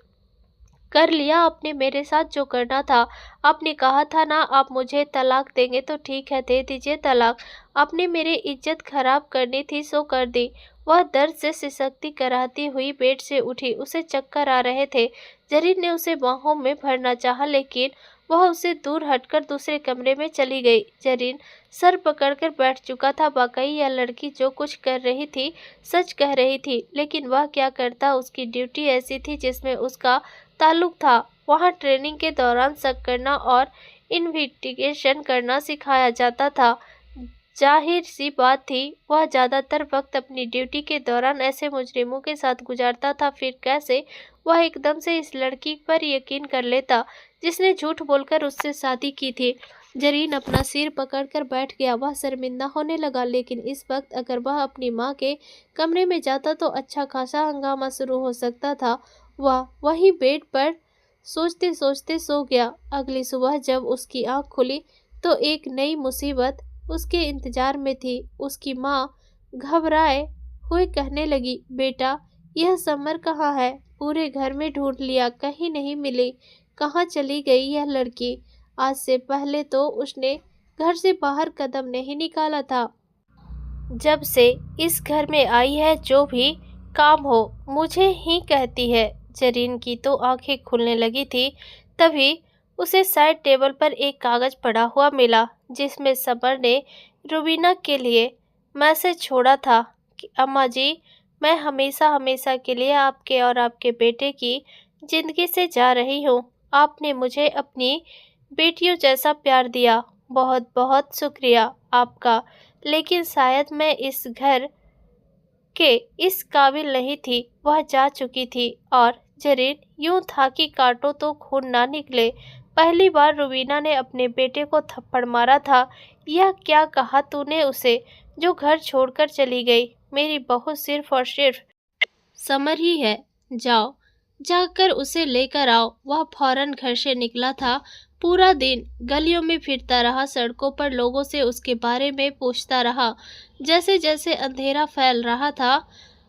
कर लिया आपने मेरे साथ जो करना था। आपने कहा था ना आप मुझे तलाक देंगे, तो ठीक है, दे दीजिए तलाक। आपने मेरी इज्जत खराब करनी थी सो कर दी। वह दर्द से सिसकती कराहती हुई बेड से उठी। उसे चक्कर आ रहे थे। जरीन ने उसे बाहों में भरना चाहा, लेकिन वह उससे दूर हटकर दूसरे कमरे में चली गई। जरीन सर पकड़कर बैठ चुका था। वाकई यह लड़की जो कुछ कर रही थी सच कह रही थी, लेकिन वह क्या करता। उसकी ड्यूटी ऐसी थी जिसमें उसका ताल्लुक था। वहाँ ट्रेनिंग के दौरान शक करना और इन्वेस्टिगेशन करना सिखाया जाता था। जाहिर सी बात थी, वह ज़्यादातर वक्त अपनी ड्यूटी के दौरान ऐसे मुजरिमों के साथ गुजारता था। फिर कैसे वह एकदम से इस लड़की पर यकीन कर लेता जिसने झूठ बोलकर उससे शादी की थी। जरीन अपना सिर पकड़कर बैठ गया। वह शर्मिंदा होने लगा, लेकिन इस वक्त अगर वह अपनी माँ के कमरे में जाता तो अच्छा खासा हंगामा शुरू हो सकता था। वह वही बेड पर सोचते सोचते सो गया। अगली सुबह जब उसकी आंख खुली तो एक नई मुसीबत उसके इंतजार में थी। उसकी माँ घबराए हुए कहने लगी, बेटा यह समर कहाँ है? पूरे घर में ढूंढ लिया, कहीं नहीं मिली। कहाँ चली गई यह लड़की? आज से पहले तो उसने घर से बाहर कदम नहीं निकाला था। जब से इस घर में आई है, जो भी काम हो मुझे ही कहती है। जरीन की तो आंखें खुलने लगी थी। तभी उसे साइड टेबल पर एक कागज पड़ा हुआ मिला, जिसमें समर ने रुबीना के लिए मैसेज छोड़ा था कि अम्मा जी, मैं हमेशा हमेशा के लिए आपके और आपके बेटे की ज़िंदगी से जा रही हूँ। आपने मुझे अपनी बेटियों जैसा प्यार दिया, बहुत बहुत शुक्रिया आपका। लेकिन शायद मैं इस घर के इस काबिल नहीं थी। वह जा चुकी थी और जरीन यूं था कि काटो तो खून ना निकले। पहली बार रुबीना ने अपने बेटे को थप्पड़ मारा था। यह क्या कहा तूने उसे, जो घर छोड़कर चली गई? मेरी बहू सिर्फ और सिर्फ समर ही है, जाओ, जाकर उसे लेकर आओ। वह फौरन घर से निकला था। पूरा दिन गलियों में फिरता रहा, सड़कों पर लोगों से उसके बारे में पूछता रहा। जैसे जैसे अंधेरा फैल रहा था,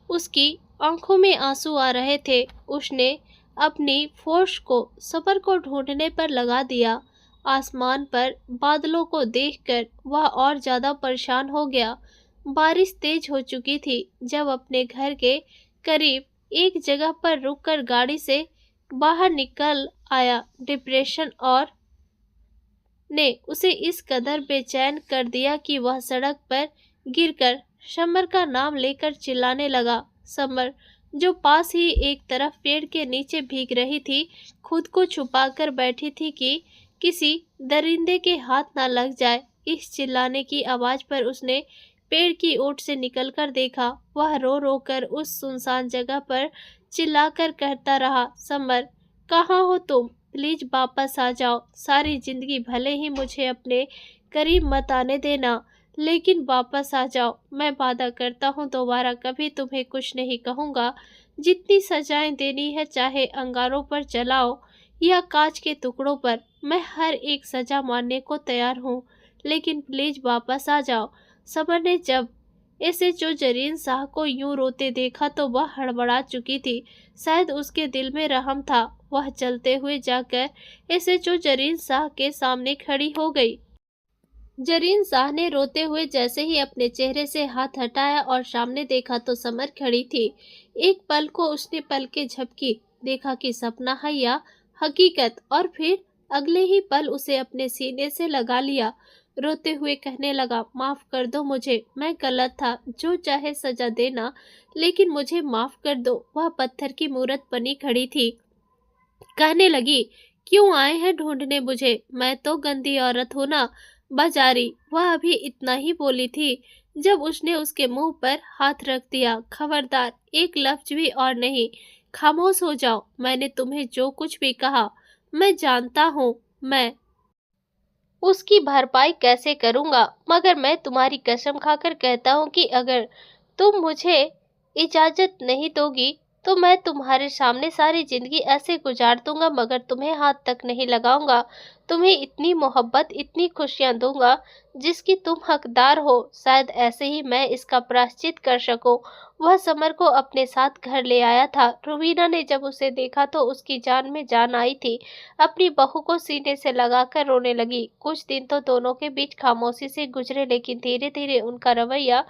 उसकी आंखों में आंसू आ रहे थे। उसने अपनी फोर्स को समर को ढूंढने पर लगा दिया। आसमान पर बादलों को देखकर वह और ज्यादा परेशान हो गया। बारिश तेज हो चुकी थी। जब अपने घर के करीब एक जगह पर रुककर गाड़ी से बाहर निकल आया, डिप्रेशन और ने उसे इस कदर बेचैन कर दिया कि वह सड़क पर गिरकर समर का नाम लेकर चिल्लाने लगा। समर, जो पास ही एक तरफ पेड़ के नीचे भीग रही थी, खुद को छुपाकर बैठी थी कि किसी दरिंदे के हाथ न लग जाए। इस चिल्लाने की आवाज पर उसने पेड़ की ओट से निकलकर देखा। वह रो रो कर उस सुनसान जगह पर चिल्लाकर कहता रहा, समर, कहाँ हो तुम? प्लीज वापस आ जाओ। सारी जिंदगी भले ही मुझे अपने करीब मत आने देना, लेकिन वापस आ जाओ। मैं वादा करता हूँ दोबारा कभी तुम्हें कुछ नहीं कहूँगा। जितनी सजाएं देनी है, चाहे अंगारों पर जलाओ या कांच के टुकड़ों पर, मैं हर एक सजा मानने को तैयार हूँ, लेकिन प्लीज वापस आ जाओ। समर ने जब एसएचओ जरीन शाह को यूं रोते देखा तो वह हड़बड़ा चुकी थी। शायद उसके दिल में रहम था। वह चलते हुए जाकर एसएचओ जरीन शाह के सामने खड़ी हो गई। जरीन शाह ने रोते हुए जैसे ही अपने चेहरे से हाथ हटाया और सामने देखा तो समर खड़ी थी। एक पल को उसने पलकें झपकी, देखा कि सपना है या हकीकत, और फिर अगले ही पल उसे अपने सीने से लगा लिया। रोते हुए कहने लगा, माफ कर दो मुझे, मैं गलत था, जो चाहे सजा देना, लेकिन मुझे माफ कर दो। वह पत्थर की मूरत बनी खड़ी थी। कहने लगी, क्यों आए हैं ढूंढने मुझे? मैं तो गंदी औरत हूं ना, बाजारी। वह अभी इतना ही बोली थी जब उसने उसके मुंह पर हाथ रख दिया। खबरदार, एक लफ्ज भी और नहीं। खामोश हो जाओ। मैंने तुम्हें जो कुछ भी कहा, मैं जानता हूँ मैं उसकी भरपाई कैसे करूंगा, मगर मैं तुम्हारी कसम खाकर कहता हूँ कि अगर तुम मुझे इजाजत नहीं दोगी तो मैं तुम्हारे सामने सारी जिंदगी ऐसे गुजार दूंगा, मगर तुम्हें हाथ तक नहीं लगाऊंगा। तुम्हें इतनी मोहब्बत, इतनी खुशियां दूंगा जिसकी तुम हकदार हो। शायद ऐसे ही मैं इसका प्रायश्चित कर सकूं। वह समर को अपने साथ घर ले आया था। रुबीना ने जब उसे देखा तो उसकी जान में जान आई थी। अपनी बहू को सीने से लगाकर रोने लगी। कुछ दिन तो दोनों के बीच खामोशी से गुजरे, लेकिन धीरे धीरे उनका रवैया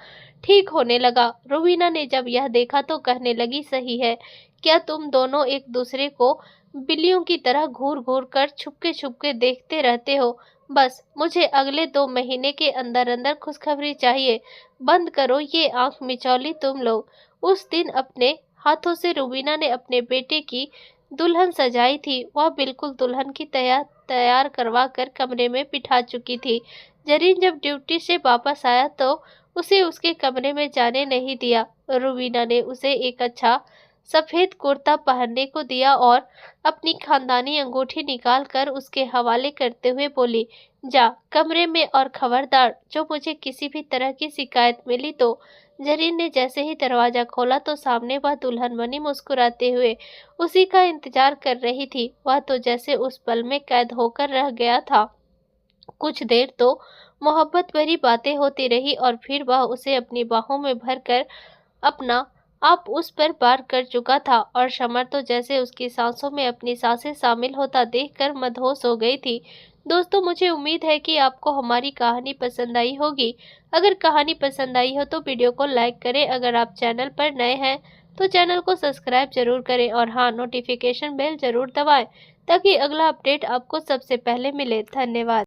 ठीक होने लगा। रुबीना ने जब यह देखा तो कहने लगी, सही है, क्या तुम दोनों एक दूसरे को बिल्लियों की तरह घूर घूर कर छुपके छुपके देखते रहते हो? बस मुझे अगले 2 महीने के अंदर अंदर खुशखबरी चाहिए। बंद करो ये आंख मिचौली तुम लोग। उस दिन अपने हाथों से रुबीना ने अपने बेटे की दुल्हन सजाई थी। वह बिल्कुल दुल्हन की तैयार करवा कर कमरे में बिठा चुकी थी। जरीन जब ड्यूटी से वापस आया तो उसे उसके कमरे में जाने नहीं दिया। रुबीना ने उसे एक अच्छा सफेद कुर्ता पहनने को दिया और अपनी खानदानी अंगूठी निकाल कर उसके हवाले करते हुए बोली, जा कमरे में, और खबरदार, जो मुझे किसी भी तरह की शिकायत मिली तो। जरीन ने जैसे ही दरवाजा खोला तो सामने वह दुल्हन बनी मुस्कुराते हुए उसी का इंतजार कर रही थी। वह तो जैसे उस पल में कैद होकर रह गया था। कुछ देर तो मोहब्बत भरी बातें होती रही और फिर वह उसे अपनी बाहों में भरकर अपना आप उस पर पार कर चुका था, और समर तो जैसे उसकी सांसों में अपनी सांसें शामिल होता देखकर मदहोश हो गई थी। दोस्तों, मुझे उम्मीद है कि आपको हमारी कहानी पसंद आई होगी। अगर कहानी पसंद आई हो तो वीडियो को लाइक करें। अगर आप चैनल पर नए हैं तो चैनल को सब्सक्राइब जरूर करें, और हाँ, नोटिफिकेशन बेल जरूर दबाएं ताकि अगला अपडेट आपको सबसे पहले मिले। धन्यवाद।